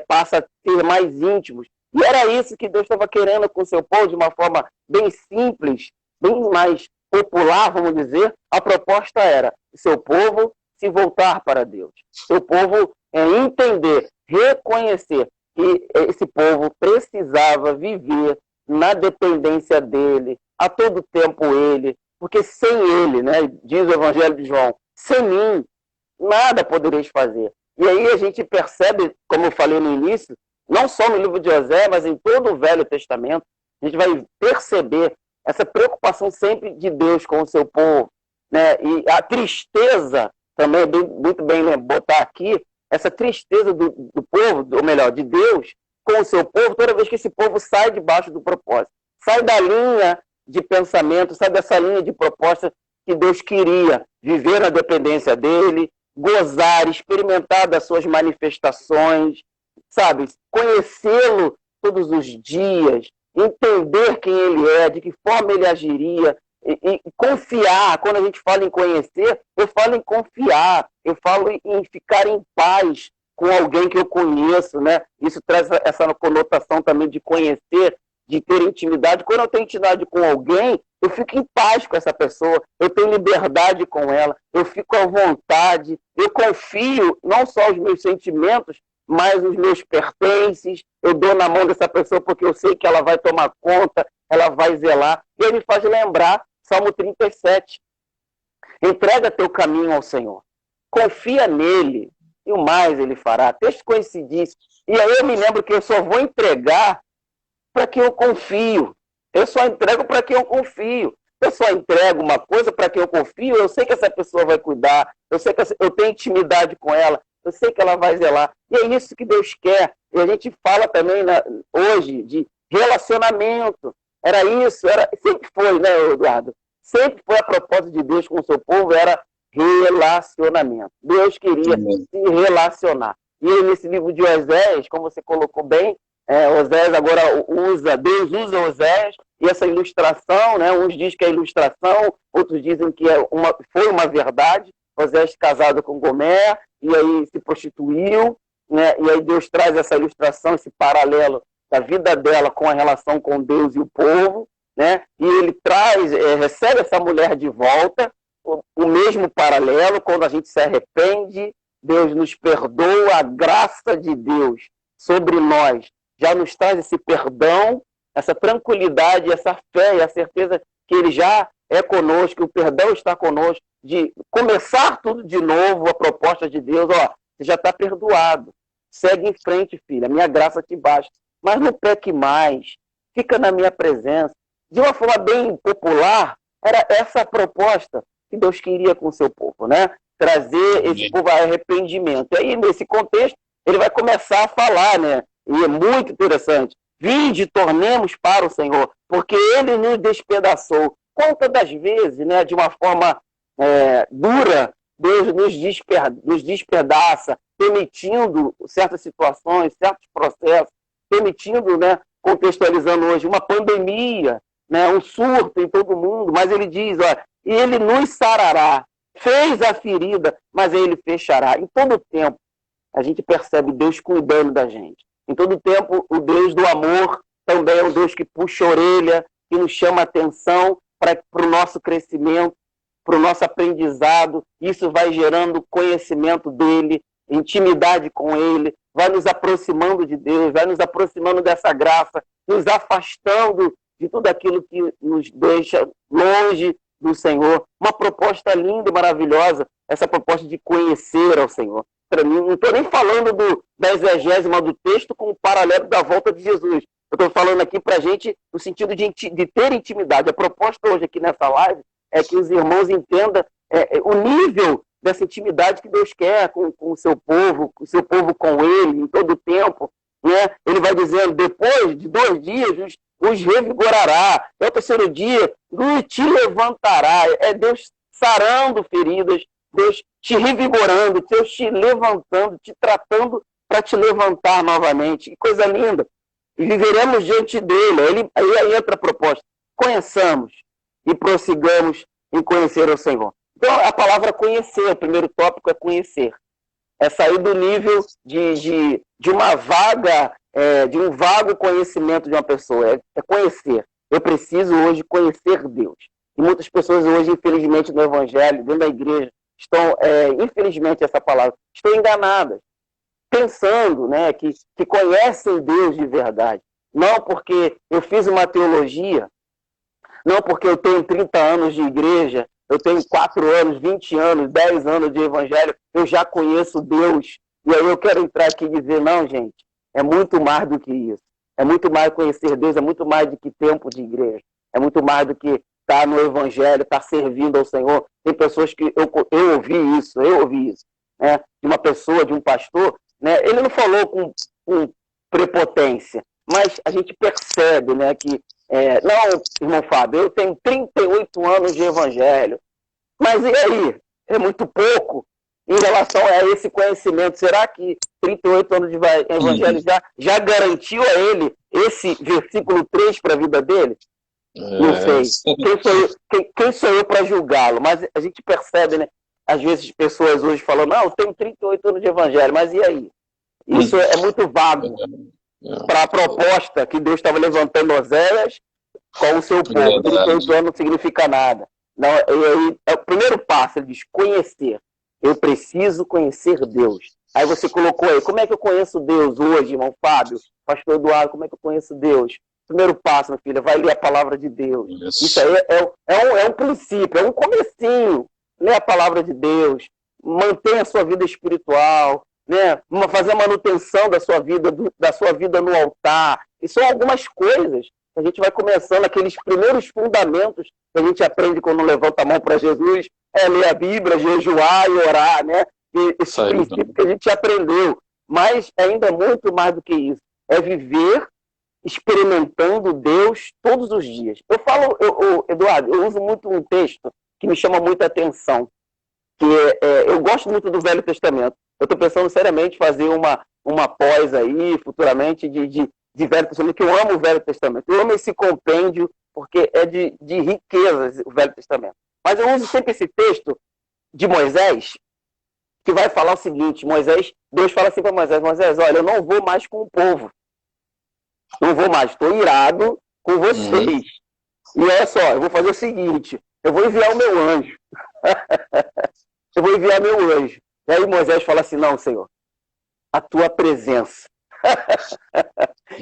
passa a ser mais íntimos. E era isso que Deus estava querendo com o seu povo, de uma forma bem simples, bem mais popular, vamos dizer. A proposta era o seu povo se voltar para Deus. Seu povo entender, reconhecer que esse povo precisava viver na dependência dele, a todo tempo ele, porque sem ele, né, diz o Evangelho de João, sem mim, nada podereis fazer. E aí a gente percebe, como eu falei no início, não só no livro de José, mas em todo o Velho Testamento, a gente vai perceber essa preocupação sempre de Deus com o seu povo, né? E a tristeza, também é muito bem botar aqui, essa tristeza do povo, ou melhor, de Deus, com o seu povo, toda vez que esse povo sai debaixo do propósito, sai da linha de pensamento, sai dessa linha de proposta que Deus queria, viver na dependência dele, gozar, experimentar das suas manifestações, sabe, conhecê-lo todos os dias, entender quem ele é, de que forma ele agiria, e confiar. Quando a gente fala em conhecer, eu falo em confiar, eu falo em ficar em paz com alguém que eu conheço, né? Isso traz essa conotação também de conhecer, de ter intimidade. Quando eu tenho intimidade com alguém, eu fico em paz com essa pessoa, eu tenho liberdade com ela, eu fico à vontade, eu confio não só os meus sentimentos, mas os meus pertences, eu dou na mão dessa pessoa porque eu sei que ela vai tomar conta, ela vai zelar. E ele me faz lembrar Salmo 37. Entrega teu caminho ao Senhor, confia nele, e o mais ele fará. Texto coincidíssimo. E aí eu me lembro que eu só vou entregar para quem eu confio. Eu só entrego para quem eu confio. Eu só entrego uma coisa para quem eu confio, eu sei que essa pessoa vai cuidar, eu sei que eu tenho intimidade com ela, eu sei que ela vai zelar. E é isso que Deus quer. E a gente fala também hoje de relacionamento. Era isso, sempre foi, né, Eduardo? Sempre foi a proposta de Deus com o seu povo, era relacionamento. Deus queria se relacionar. E aí, nesse livro de Oséias, como você colocou bem, Oséias agora Deus usa Oséias, e essa ilustração, né, uns dizem que é ilustração, outros dizem que foi uma verdade. Oséias casado com Gomer, e aí se prostituiu, né, e aí Deus traz essa ilustração, esse paralelo da vida dela com a relação com Deus e o povo, né, e ele recebe essa mulher de volta, o mesmo paralelo, quando a gente se arrepende, Deus nos perdoa, a graça de Deus sobre nós já nos traz esse perdão, essa tranquilidade, essa fé e a certeza que ele já é conosco, que o perdão está conosco, de começar tudo de novo, a proposta de Deus, você já está perdoado, segue em frente, filha, minha graça te basta, mas não peque mais, fica na minha presença. De uma forma bem popular, era essa a proposta que Deus queria com o seu povo, né? Trazer esse povo a arrependimento. E aí, nesse contexto, ele vai começar a falar, né? E é muito interessante. Vinde, tornemos para o Senhor, porque ele nos despedaçou. Quantas das vezes, né, de uma forma dura, Deus nos despedaça, permitindo certas situações, certos processos, permitindo, né, contextualizando hoje, uma pandemia, né, um surto em todo mundo, mas ele diz, e ele nos sarará, fez a ferida, mas ele fechará. Em todo tempo, a gente percebe Deus cuidando da gente. Em todo tempo, o Deus do amor também é um Deus que puxa a orelha, que nos chama a atenção para o nosso crescimento, para o nosso aprendizado. Isso vai gerando conhecimento dele, intimidade com ele, vai nos aproximando de Deus, vai nos aproximando dessa graça, nos afastando de tudo aquilo que nos deixa longe do Senhor. Uma proposta linda e maravilhosa, essa proposta de conhecer ao Senhor. Para mim, não estou nem falando da exegésima do texto com o paralelo da volta de Jesus. Eu estou falando aqui para a gente no sentido de ter intimidade. A proposta hoje aqui nessa live é que os irmãos entendam o nível dessa intimidade que Deus quer com o seu povo com ele, em todo o tempo. Né? Ele vai dizendo, depois de 2 dias, os revigorará. No terceiro dia, te levantará. É Deus sarando feridas, Deus te revigorando, Deus te levantando, te tratando para te levantar novamente. Que coisa linda. E viveremos diante dele. Aí entra a proposta. Conheçamos e prossigamos em conhecer o Senhor. Então, a palavra conhecer, o primeiro tópico é conhecer. É sair do nível de uma vaga, de um vago conhecimento de uma pessoa. É conhecer. Eu preciso hoje conhecer Deus. E muitas pessoas hoje, infelizmente, no Evangelho, dentro da igreja, estão, infelizmente, essa palavra, estão enganadas, pensando, né, que conhecem Deus de verdade. Não porque eu fiz uma teologia, não porque eu tenho 30 anos de igreja, eu tenho 4 anos, 20 anos, 10 anos de evangelho, eu já conheço Deus. E aí eu quero entrar aqui e dizer, não, gente, é muito mais do que isso. É muito mais conhecer Deus, é muito mais do que tempo de igreja. É muito mais do que estar no evangelho, estar servindo ao Senhor. Tem pessoas que eu ouvi isso, né, de uma pessoa, de um pastor, né, ele não falou com prepotência, mas a gente percebe, né, que não, irmão Fábio, eu tenho 38 anos de evangelho, mas e aí? É muito pouco em relação a esse conhecimento. Será que 38 anos de evangelho já garantiu a ele esse versículo 3 para a vida dele? Não sei. Quem sou eu para julgá-lo? Mas a gente percebe, né? Às vezes pessoas hoje falam, não, eu tenho 38 anos de evangelho, mas e aí? Isso é muito vago para a proposta que Deus estava levantando Oséias com o seu povo. 38 anos não significa nada. Não, é o primeiro passo, ele diz, conhecer. Eu preciso conhecer Deus. Aí você colocou aí, como é que eu conheço Deus hoje, irmão Fábio? Pastor Eduardo, como é que eu conheço Deus? Primeiro passo, minha filha, vai ler a palavra de Deus. Isso aí é um princípio, é um comecinho. Lê a palavra de Deus, mantenha a sua vida espiritual, né? Fazer a manutenção da sua vida no altar. E são algumas coisas que a gente vai começando, aqueles primeiros fundamentos que a gente aprende quando levanta a mão para Jesus, ler a Bíblia, jejuar e orar, né? Esse princípio que a gente aprendeu. Mas ainda muito mais do que isso. É viver experimentando Deus todos os dias. Eu falo, Eduardo, eu uso muito um texto que me chama muita atenção, que eu gosto muito do Velho Testamento. Eu estou pensando seriamente em fazer uma pós aí, futuramente, de Velho Testamento, que eu amo o Velho Testamento. Eu amo esse compêndio, porque é de riquezas o Velho Testamento. Mas eu uso sempre esse texto de Moisés, que vai falar o seguinte, Deus fala assim para Moisés, olha, eu não vou mais com o povo. Não vou mais, estou irado com vocês. E olha só, eu vou fazer o seguinte, eu vou enviar o meu anjo. Eu vou enviar meu anjo. E aí Moisés fala assim, não, Senhor, a tua presença.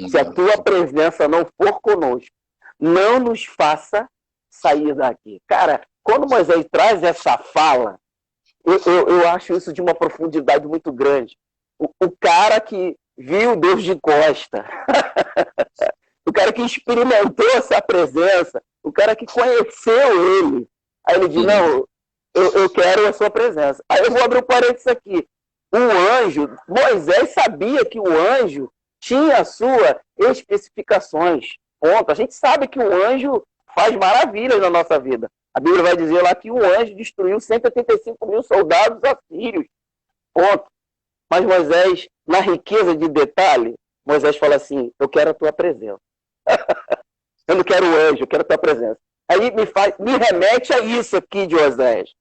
Se a tua presença não for conosco, não nos faça sair daqui. Cara, quando Moisés traz essa fala, eu acho isso de uma profundidade muito grande. O cara que viu Deus de costa, o cara que experimentou essa presença, o cara que conheceu ele, aí ele diz, não, eu quero a sua presença. Aí eu vou abrir um parênteses aqui. O anjo, Moisés sabia que o anjo tinha as suas especificações. Ponto. A gente sabe que o anjo faz maravilhas na nossa vida. A Bíblia vai dizer lá que o anjo destruiu 185 mil soldados assírios. Ponto. Mas Moisés, na riqueza de detalhe, Moisés fala assim, eu quero a tua presença. Eu não quero o anjo, eu quero a tua presença. Aí me remete a isso aqui de Oséias.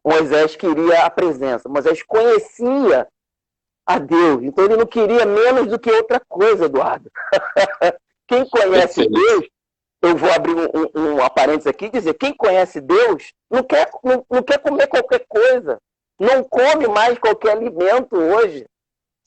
Moisés queria a presença. Moisés conhecia a Deus. Então ele não queria menos do que outra coisa, Eduardo. Quem conhece Deus, eu vou abrir um parênteses aqui e dizer, quem conhece Deus não quer comer qualquer coisa. Não come mais qualquer alimento hoje.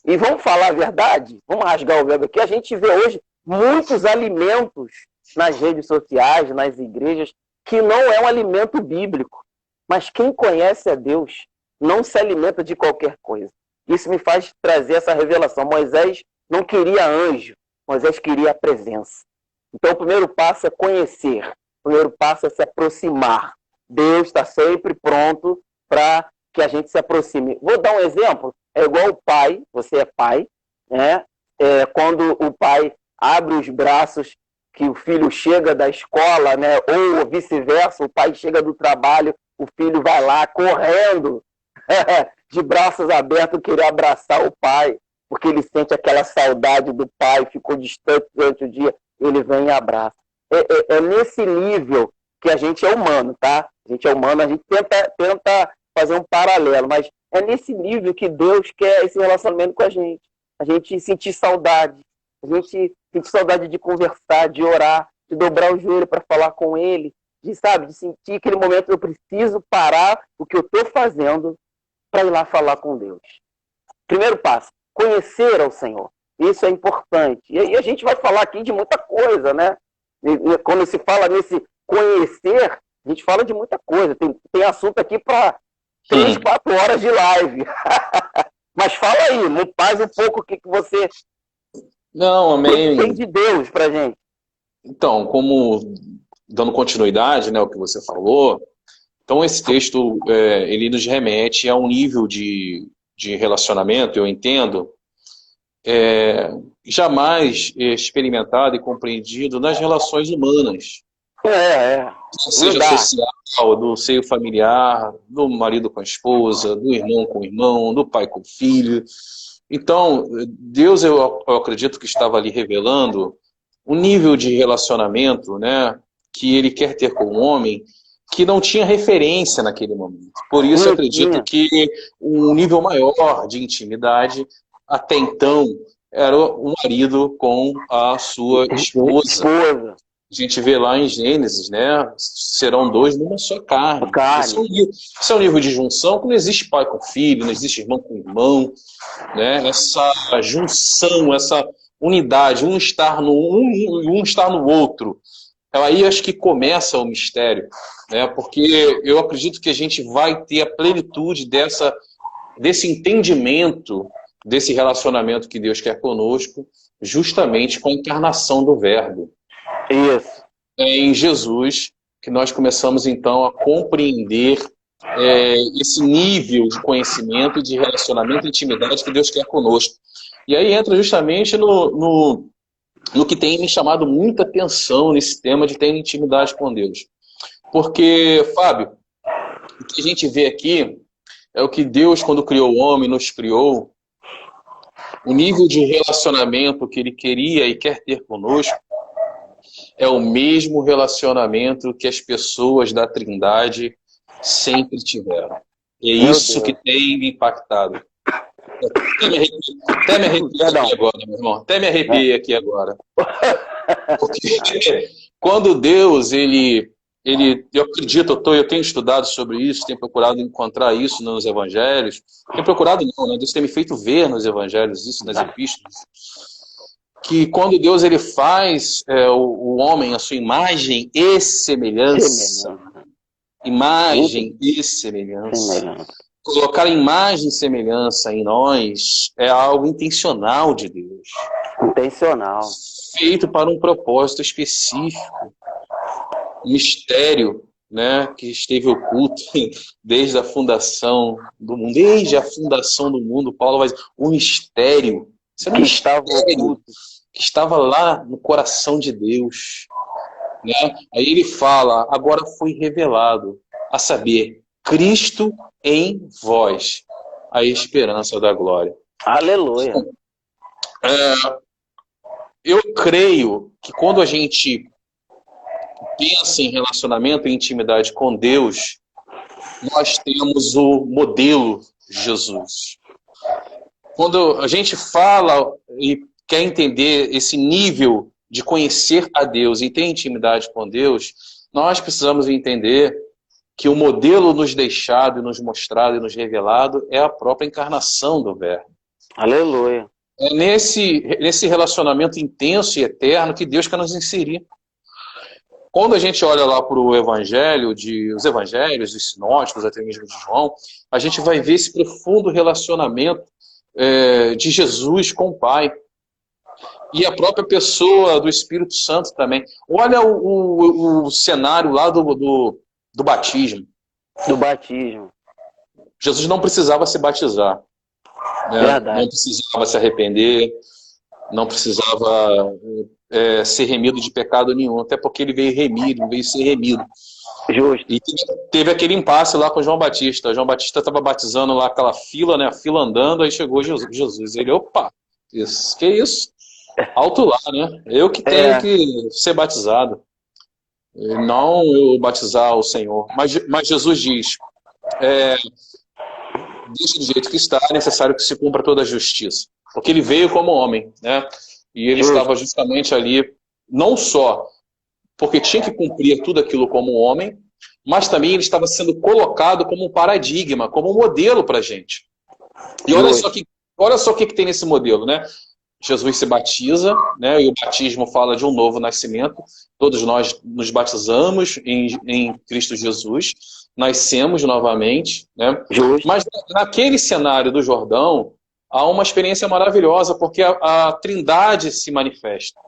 E vamos falar a verdade? Vamos rasgar o verbo aqui. A gente vê hoje muitos alimentos nas redes sociais, nas igrejas, que não é um alimento bíblico. Mas quem conhece a Deus não se alimenta de qualquer coisa. Isso me faz trazer essa revelação. Moisés não queria anjo, Moisés queria a presença. Então o primeiro passo é conhecer, o primeiro passo é se aproximar. Deus está sempre pronto para que a gente se aproxime. Vou dar um exemplo, é igual o pai, você é pai, né? Quando o pai abre os braços, que o filho chega da escola, né? Ou vice-versa, o pai chega do trabalho, o filho vai lá correndo, de braços abertos, querer abraçar o pai, porque ele sente aquela saudade do pai, ficou distante durante o dia, ele vem e abraça. É nesse nível que a gente é humano, tá? A gente é humano, a gente tenta fazer um paralelo, mas é nesse nível que Deus quer esse relacionamento com a gente. A gente sentir saudade, a gente sentir saudade de conversar, de orar, de dobrar o joelho para falar com Ele, de sentir aquele momento, eu preciso parar o que eu estou fazendo para ir lá falar com Deus. Primeiro passo, conhecer ao Senhor. Isso é importante. E aí a gente vai falar aqui de muita coisa, né? E quando se fala nesse conhecer, a gente fala de muita coisa. Tem assunto aqui para 3, 4 horas de live. Mas fala aí, faz um pouco o que você tem de Deus pra gente. Então, como dando continuidade, né, ao que você falou, então esse texto ele nos remete a um nível de relacionamento, eu entendo, jamais experimentado e compreendido nas relações humanas. Seja social, do seio familiar, do marido com a esposa, do irmão com o irmão, do pai com o filho. Então, Deus, eu acredito que estava ali revelando um nível de relacionamento, né, que ele quer ter com o homem, que não tinha referência naquele momento. Por isso, eu acredito que um nível maior de intimidade, até então, era o marido com a sua esposa. A gente vê lá em Gênesis, né? Serão dois numa só carne. Esse é um nível de junção que não existe pai com filho, não existe irmão com irmão, né? Essa junção, essa unidade, um estar no outro. Então, aí acho que começa o mistério, né? Porque eu acredito que a gente vai ter a plenitude desse entendimento, desse relacionamento que Deus quer conosco, justamente com a encarnação do Verbo. Isso. É em Jesus que nós começamos, então, a compreender esse nível de conhecimento e de relacionamento e intimidade que Deus quer conosco. E aí entra justamente no que tem me chamado muita atenção nesse tema de ter intimidade com Deus. Porque, Fábio, o que a gente vê aqui é o que Deus, quando criou o homem, nos criou, o nível de relacionamento que Ele queria e quer ter conosco, é o mesmo relacionamento que as pessoas da Trindade sempre tiveram. É isso que tem me impactado. Até me arrepiei aqui agora, meu irmão. Até me arrepiei aqui agora. Porque quando Deus, eu acredito, eu tenho estudado sobre isso, tenho procurado encontrar isso nos evangelhos. Tenho procurado não, né? Deus tem me feito ver nos evangelhos isso, nas epístolas. Que quando Deus ele faz o homem a sua imagem e semelhança, imagem e semelhança, colocar imagem e semelhança em nós é algo intencional de Deus. Intencional. Feito para um propósito específico. Um mistério, né, que esteve oculto desde a fundação do mundo. Desde a fundação do mundo, Paulo vai dizer, um mistério. Isso era um mistério que estava lá no coração de Deus. Né? Aí ele fala, agora foi revelado, a saber, Cristo em vós, a esperança da glória. Aleluia. Eu creio que quando a gente pensa em relacionamento e intimidade com Deus, nós temos o modelo Jesus. Quando a gente fala e quer entender esse nível de conhecer a Deus e ter intimidade com Deus, nós precisamos entender que o modelo nos deixado, e nos mostrado e nos revelado é a própria encarnação do Verbo. Aleluia. É nesse relacionamento intenso e eterno que Deus quer nos inserir. Quando a gente olha lá para o Evangelho, os Evangelhos, os sinóticos, até mesmo de João, a gente vai ver esse profundo relacionamento de Jesus com o Pai. E a própria pessoa do Espírito Santo também. Olha o cenário lá do batismo. Do batismo. Jesus não precisava se batizar. Né? Verdade. Não precisava se arrepender, não precisava ser remido de pecado nenhum, até porque ele veio remir, veio ser remido. Justo. E teve aquele impasse lá com João Batista. João Batista estava batizando lá aquela fila, né? A fila andando, aí chegou Jesus. Ele, opa, que isso? Alto lá, né? Eu que tenho que ser batizado. Não eu batizar o Senhor. Mas Jesus diz, deixa do jeito que está, é necessário que se cumpra toda a justiça. Porque ele veio como homem, né? E ele estava justamente ali, não só porque tinha que cumprir tudo aquilo como homem, mas também ele estava sendo colocado como um paradigma, como um modelo para a gente. E olha só o que tem nesse modelo, né? Jesus se batiza, né? E o batismo fala de um novo nascimento. Todos nós nos batizamos em Cristo Jesus, nascemos novamente, né? Mas naquele cenário do Jordão, há uma experiência maravilhosa, porque a Trindade se manifesta.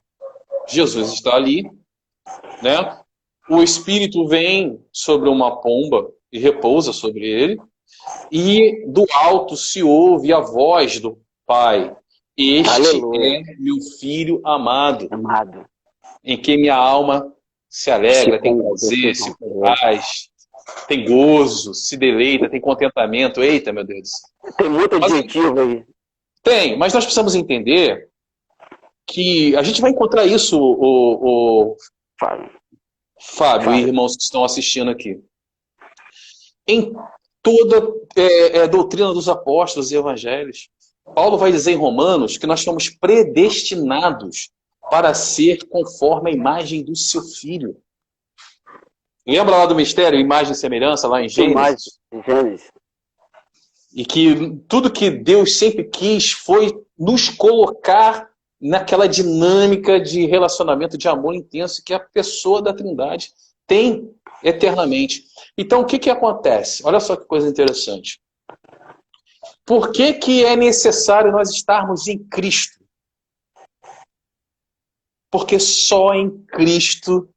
Jesus está ali, né? O Espírito vem sobre uma pomba e repousa sobre ele, e do alto se ouve a voz do Pai. Este Aleluia. é meu Filho amado, em que minha alma se alegra, tem prazer, se compraz, tem gozo, se deleita, tem contentamento. Eita, meu Deus. Tem muito adjetivo aí. Tem, mas nós precisamos entender que a gente vai encontrar isso, Fábio e irmãos que estão assistindo aqui, em toda doutrina dos apóstolos e evangelhos. Paulo vai dizer em Romanos que nós somos predestinados para ser conforme a imagem do seu Filho. Lembra lá do mistério, imagem e semelhança, lá em Gênesis? Gênesis. E que tudo que Deus sempre quis foi nos colocar naquela dinâmica de relacionamento de amor intenso que a pessoa da Trindade tem eternamente. Então, o que acontece? Olha só que coisa interessante. Por que é necessário nós estarmos em Cristo? Porque só em Cristo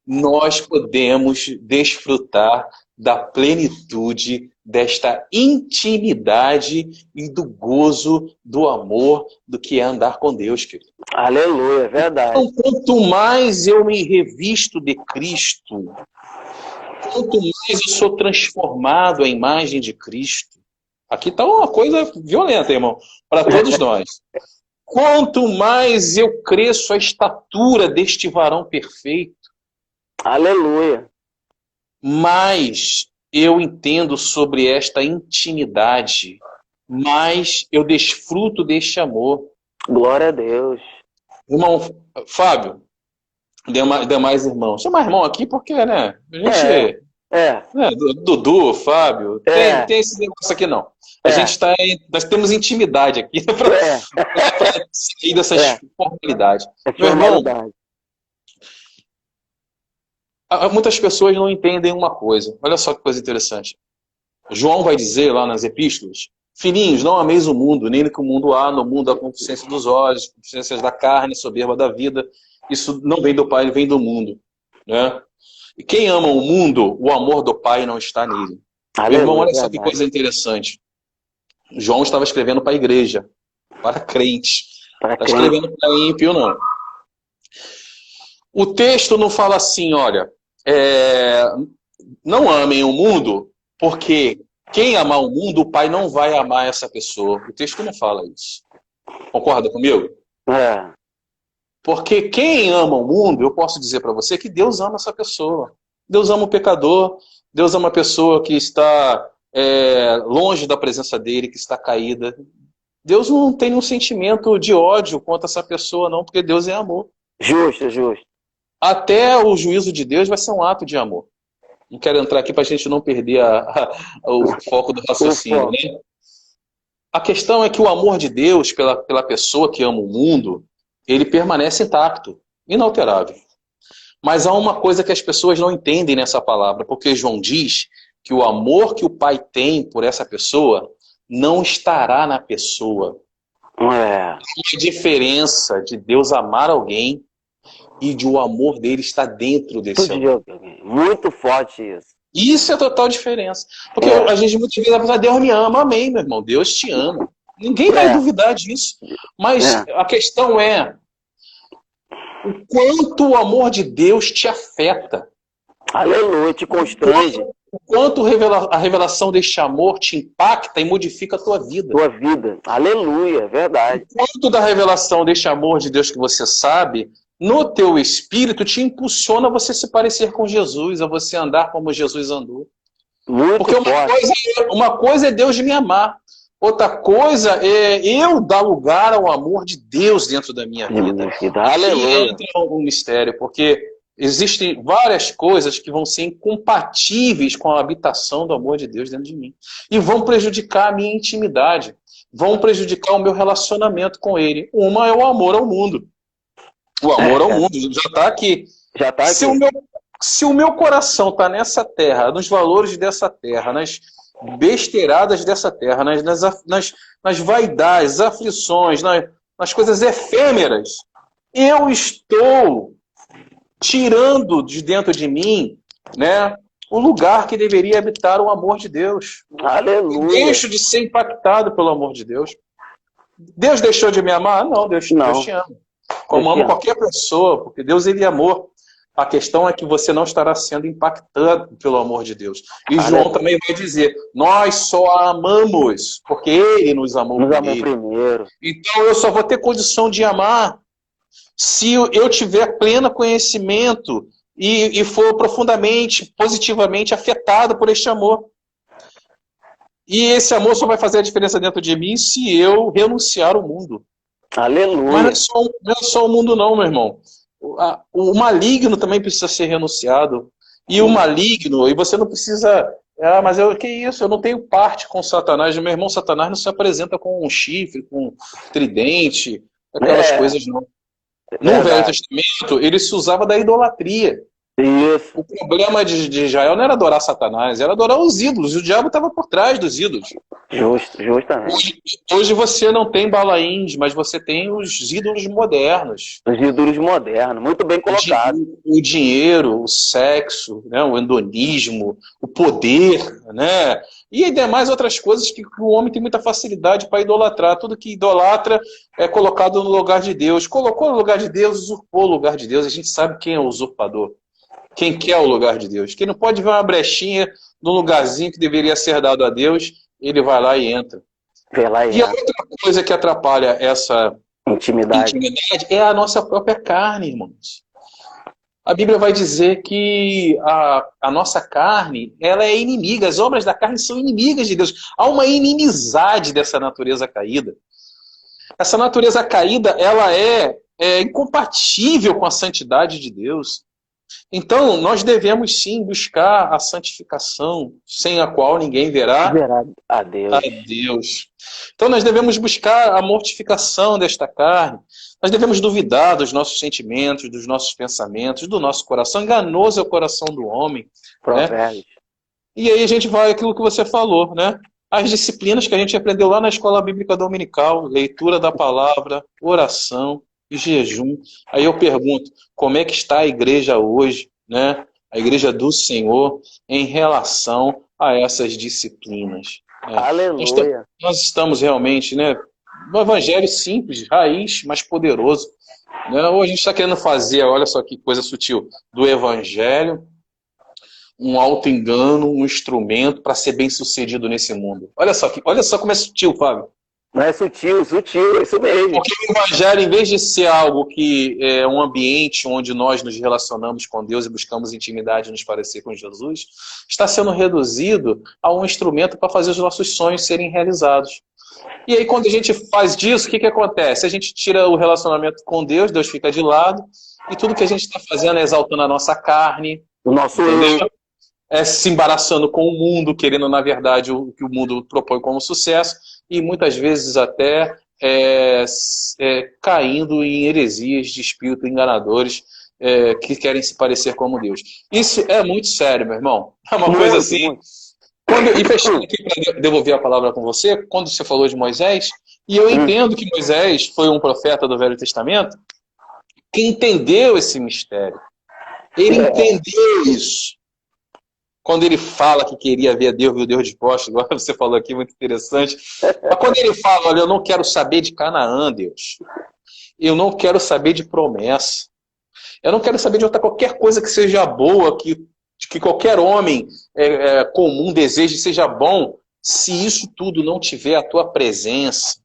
nós podemos desfrutar da plenitude desta intimidade e do gozo, do amor, do que é andar com Deus, querido. Aleluia, é verdade. Então, quanto mais eu me revisto de Cristo, quanto mais eu sou transformado à imagem de Cristo, aqui está uma coisa violenta, irmão, para todos nós. Quanto mais eu cresço à estatura deste varão perfeito, aleluia, mais eu entendo sobre esta intimidade, mais eu desfruto deste amor. Glória a Deus. Irmão Fábio, demais irmãos. Chama irmão aqui porque, né? A gente... Né, Dudu, Fábio, tem esse negócio aqui não. A gente nós temos intimidade aqui para sair dessas formalidades. Meu irmão, muitas pessoas não entendem uma coisa. Olha só que coisa interessante. João vai dizer lá nas epístolas: filhinhos, não ameis o mundo, nem que o mundo há. No mundo a concupiscência dos olhos, concupiscências da carne, soberba da vida. Isso não vem do Pai, vem do mundo, né? E quem ama o mundo, o amor do Pai não está nele. Meu irmão, olha só que coisa interessante. João estava escrevendo para a igreja, para crentes. Não está escrevendo para ímpio, não. O texto não fala assim, olha, não amem o mundo, porque quem amar o mundo, o Pai não vai amar essa pessoa. O texto não fala isso. Concorda comigo? Porque quem ama o mundo, eu posso dizer para você que Deus ama essa pessoa. Deus ama o pecador, Deus ama a pessoa que está longe da presença dele, que está caída. Deus não tem nenhum sentimento de ódio contra essa pessoa, não, porque Deus é amor. Justo, justo. Até o juízo de Deus vai ser um ato de amor. Não quero entrar aqui para a gente não perder o foco do raciocínio, né? A questão é que o amor de Deus pela pessoa que ama o mundo, ele permanece intacto, inalterável. Mas há uma coisa que as pessoas não entendem nessa palavra, porque João diz que o amor que o Pai tem por essa pessoa não estará na pessoa. Há uma diferença de Deus amar alguém e de o amor dele estar dentro desse amor. Muito forte isso. Isso é a total diferença. Porque a gente muitas vezes vai pensar, Deus me ama, amém, meu irmão, Deus te ama. Ninguém vai duvidar disso. Mas a questão é o quanto o amor de Deus te afeta. Aleluia, te constrange. O quanto a revelação deste amor te impacta e modifica a tua vida. Tua vida. Aleluia, verdade. O quanto da revelação deste amor de Deus que você sabe, no teu espírito te impulsiona a você se parecer com Jesus, a você andar como Jesus andou. Muito Porque uma coisa é Deus me amar. Outra coisa é eu dar lugar ao amor de Deus dentro da minha vida. Aleluia. Entra um mistério, porque existem várias coisas que vão ser incompatíveis com a habitação do amor de Deus dentro de mim. E vão prejudicar a minha intimidade. Vão prejudicar o meu relacionamento com Ele. Uma é o amor ao mundo. O amor ao mundo já está aqui. Já está aqui. Se o meu coração está nessa terra, nos valores dessa terra, nas besteiradas dessa terra, nas vaidades, aflições, nas coisas efêmeras, eu estou tirando de dentro de mim, né, o lugar que deveria habitar o amor de Deus. Aleluia. Eu deixo de ser impactado pelo amor de Deus. Deus deixou de me amar? Não, Deus te ama. Como ama qualquer pessoa, porque Deus ele é amor. A questão é que você não estará sendo impactado pelo amor de Deus. E João também vai dizer, nós só a amamos, porque Ele nos amou primeiro. Então eu só vou ter condição de amar se eu tiver pleno conhecimento e for profundamente, positivamente afetado por este amor. E esse amor só vai fazer a diferença dentro de mim se eu renunciar ao mundo. Aleluia. Mas não é só o mundo não, meu irmão. O maligno também precisa ser renunciado. E o maligno, e você não precisa... mas que isso? Eu não tenho parte com Satanás. Meu irmão, Satanás não se apresenta com um chifre, com um tridente, aquelas coisas não. No Velho Testamento, ele se usava da idolatria. Isso. O problema de Israel não era adorar Satanás, era adorar os ídolos. E o diabo estava por trás dos ídolos. Justamente. Hoje você não tem Balaíns, mas você tem os ídolos modernos. Os ídolos modernos, muito bem colocado. O dinheiro, o sexo, né, o hedonismo, o poder, né, e demais outras coisas que o homem tem muita facilidade para idolatrar. Tudo que idolatra é colocado no lugar de Deus. Colocou no lugar de Deus, usurpou o lugar de Deus. A gente sabe quem é o usurpador. Quem quer o lugar de Deus. Quem não pode ver uma brechinha no lugarzinho que deveria ser dado a Deus, ele vai lá e entra. E a outra coisa que atrapalha essa intimidade é a nossa própria carne, irmãos. A Bíblia vai dizer que a nossa carne, ela é inimiga, as obras da carne são inimigas de Deus. Há uma inimizade dessa natureza caída. Essa natureza caída, ela é incompatível com a santidade de Deus. Então, nós devemos sim buscar a santificação, sem a qual ninguém verá a Deus. Então, nós devemos buscar a mortificação desta carne. Nós devemos duvidar dos nossos sentimentos, dos nossos pensamentos, do nosso coração. Enganoso é o coração do homem. Né? E aí a gente vai aquilo que você falou, né? As disciplinas que a gente aprendeu lá na escola bíblica dominical, leitura da palavra, oração e jejum. Aí eu pergunto, como é que está a igreja hoje, né? A igreja do Senhor, em relação a essas disciplinas? Né? Aleluia. Nós estamos realmente, né, no evangelho simples, raiz, mas poderoso. Né? Ou a gente está querendo fazer, olha só que coisa sutil, do evangelho um auto-engano, um instrumento para ser bem sucedido nesse mundo. Olha só como é sutil, Fábio. Não é sutil, é isso mesmo. Porque o evangelho, em vez de ser algo que é um ambiente onde nós nos relacionamos com Deus e buscamos intimidade e nos parecer com Jesus, está sendo reduzido a um instrumento para fazer os nossos sonhos serem realizados. E aí, quando a gente faz disso, o que acontece? A gente tira o relacionamento com Deus, Deus fica de lado, e tudo que a gente está fazendo é exaltando a nossa carne, o nosso eu. Se embaraçando com o mundo, querendo, na verdade, o que o mundo propõe como sucesso, e muitas vezes até caindo em heresias de espírito enganadores que querem se parecer como Deus. Isso é muito sério, meu irmão. É uma coisa assim... E fechando aqui para devolver a palavra com você, quando você falou de Moisés, e eu entendo que Moisés foi um profeta do Velho Testamento que entendeu esse mistério. Ele entendeu isso. Quando ele fala que queria ver Deus, viu Deus de postos, igual você falou aqui, muito interessante. Mas quando ele fala, olha, eu não quero saber de Canaã, Deus. Eu não quero saber de promessa. Eu não quero saber de qualquer coisa que seja boa, que qualquer homem comum deseje seja bom, se isso tudo não tiver a tua presença,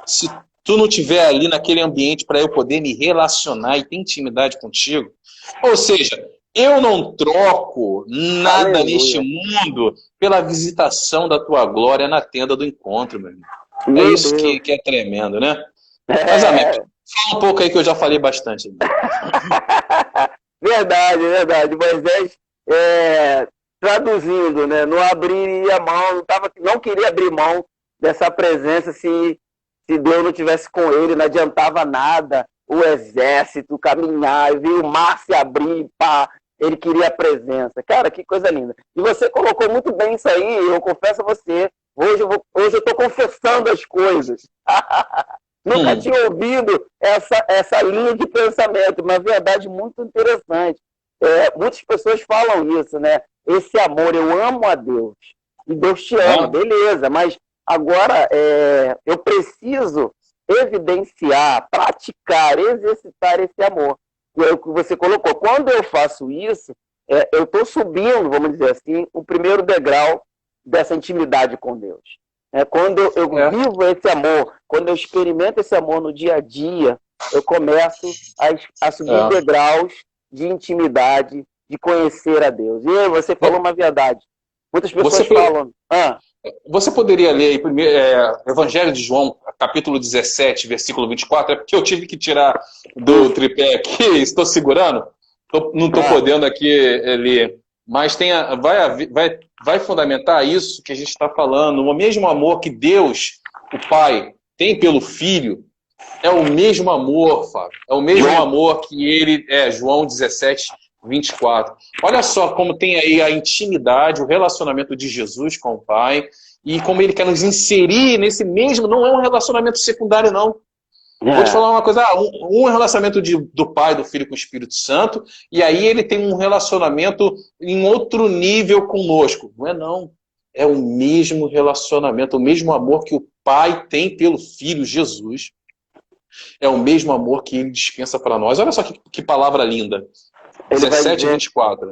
se tu não tiver ali naquele ambiente para eu poder me relacionar e ter intimidade contigo. Ou seja, eu não troco nada neste mundo pela visitação da tua glória na tenda do encontro, meu irmão. É isso que é tremendo, né? Mas, amigo, fala um pouco aí que eu já falei bastante. Verdade. Moisés, traduzindo, né? Não abriria mão, não queria abrir mão dessa presença se Deus não estivesse com ele, não adiantava nada. O exército caminhar, viu o mar se abrir, pá, ele queria a presença. Cara, que coisa linda. E você colocou muito bem isso aí, eu confesso a você, hoje eu estou confessando as coisas. Nunca tinha ouvido essa linha de pensamento, uma verdade muito interessante. Muitas pessoas falam isso, né? Esse amor, eu amo a Deus, e Deus te ama, beleza, mas agora eu preciso evidenciar, praticar, exercitar esse amor. E é o que você colocou. Quando eu faço isso, eu estou subindo, vamos dizer assim, o primeiro degrau dessa intimidade com Deus. Quando eu vivo esse amor, quando eu experimento esse amor no dia a dia, eu começo a subir degraus de intimidade, de conhecer a Deus. E aí, você falou uma verdade. Muitas pessoas falam... Você poderia ler aí primeiro, Evangelho de João, capítulo 17, versículo 24? É porque eu tive que tirar do tripé aqui, estou segurando, não estou podendo aqui ler. Mas vai fundamentar isso que a gente está falando. O mesmo amor que Deus, o Pai, tem pelo Filho, é o mesmo amor, Fábio. É o mesmo amor que ele... João 17, 24. Olha só como tem aí a intimidade, o relacionamento de Jesus com o Pai, e como ele quer nos inserir nesse mesmo... Não é um relacionamento secundário, não. Vou te falar uma coisa, um relacionamento do Pai, do Filho com o Espírito Santo, e aí ele tem um relacionamento em outro nível conosco. Não é não. É o mesmo relacionamento, o mesmo amor que o Pai tem pelo Filho Jesus. É o mesmo amor que ele dispensa para nós. Olha só que palavra linda. 17 e 24.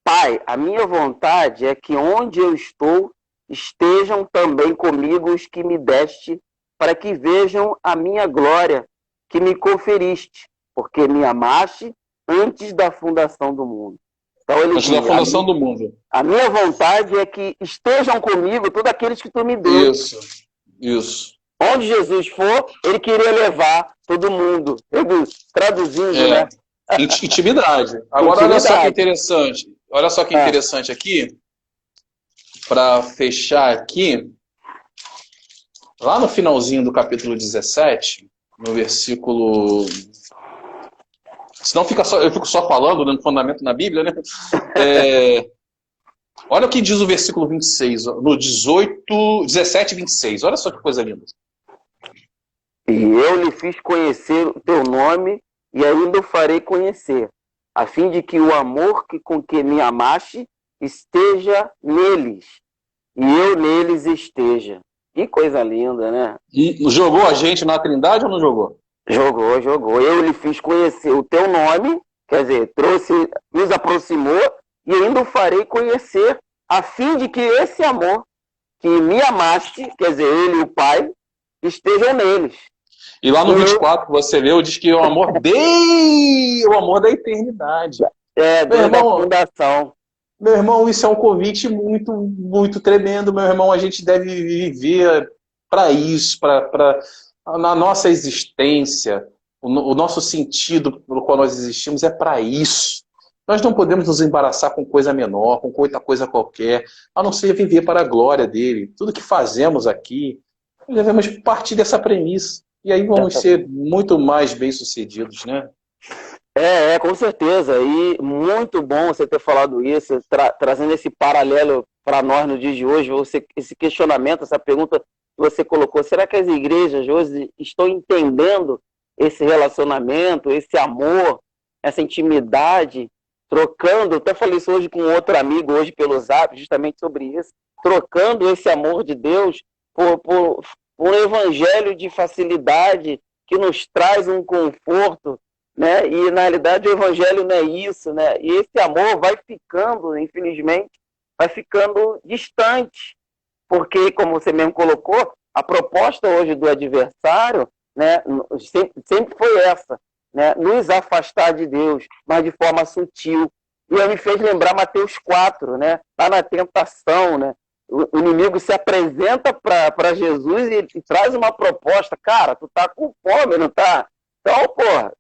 Pai, a minha vontade é que onde eu estou, estejam também comigo os que me deste, para que vejam a minha glória que me conferiste, porque me amaste antes da fundação do mundo. Então ele antes da fundação do mundo. A minha vontade é que estejam comigo todos aqueles que tu me deu. Isso. Onde Jesus for, ele queria levar todo mundo. Traduzindo, né? Intimidade. Agora, olha só que interessante. Olha só que interessante aqui. Para fechar aqui, lá no finalzinho do capítulo 17, no versículo... Senão eu fico só falando, dando fundamento na Bíblia, né? Olha o que diz o versículo 26, no 17 e 26. Olha só que coisa linda. E eu lhe fiz conhecer o teu nome, e ainda o farei conhecer, a fim de que o amor com que me amaste esteja neles, e eu neles esteja. Que coisa linda, né? E jogou a gente na Trindade ou não jogou? Jogou. Eu lhe fiz conhecer o teu nome, quer dizer, nos aproximou, e ainda o farei conhecer, a fim de que esse amor que me amaste, quer dizer, ele e o Pai, estejam neles. E lá no 24 que você leu, diz que é o amor o amor da eternidade. Da fundação. Meu irmão, isso é um convite muito, muito tremendo, meu irmão. A gente deve viver para isso, na nossa existência, o nosso sentido pelo qual nós existimos é para isso. Nós não podemos nos embaraçar com coisa menor, com outra coisa qualquer, a não ser viver para a glória dele. Tudo que fazemos aqui, devemos partir dessa premissa. E aí vamos ser muito mais bem-sucedidos, né? Com certeza. E muito bom você ter falado isso, trazendo esse paralelo para nós no dia de hoje, esse questionamento, essa pergunta que você colocou. Será que as igrejas hoje estão entendendo esse relacionamento, esse amor, essa intimidade, trocando? Eu até falei isso hoje com outro amigo, hoje pelo Zap, justamente sobre isso, trocando esse amor de Deus por um evangelho de facilidade que nos traz um conforto, né? E na realidade o evangelho não é isso, né? E esse amor vai ficando, infelizmente, vai ficando distante, porque, como você mesmo colocou, a proposta hoje do adversário, né, sempre foi essa, né? Nos afastar de Deus, mas de forma sutil. E aí me fez lembrar Mateus 4, né? Lá na tentação, né? O inimigo se apresenta para Jesus e traz uma proposta. Cara, tu tá com fome, não tá? Então, porra,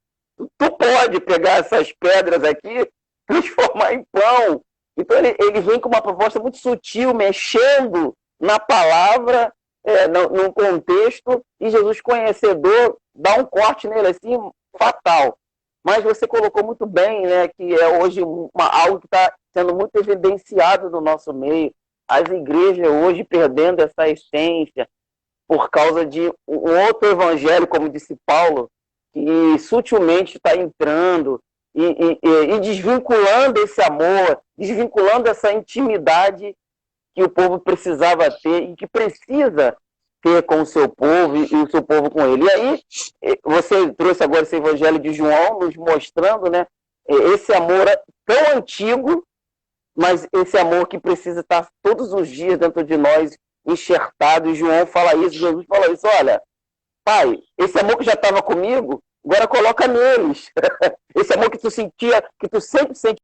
tu pode pegar essas pedras aqui, transformar em pão. Então ele vem com uma proposta muito sutil, mexendo na palavra, num contexto, e Jesus, conhecedor, dá um corte nele assim, fatal. Mas você colocou muito bem, né, que é hoje algo que está sendo muito evidenciado no nosso meio. As igrejas hoje perdendo essa essência por causa de um outro evangelho, como disse Paulo, que sutilmente está entrando e desvinculando esse amor, desvinculando essa intimidade que o povo precisava ter e que precisa ter com o seu povo e o seu povo com ele. E aí, você trouxe agora esse evangelho de João, nos mostrando, né, esse amor tão antigo, mas esse amor que precisa estar todos os dias dentro de nós, enxertado. E João fala isso, Jesus fala isso: olha, Pai, esse amor que já estava comigo, agora coloca neles. Esse amor que tu sentia, que tu sempre sente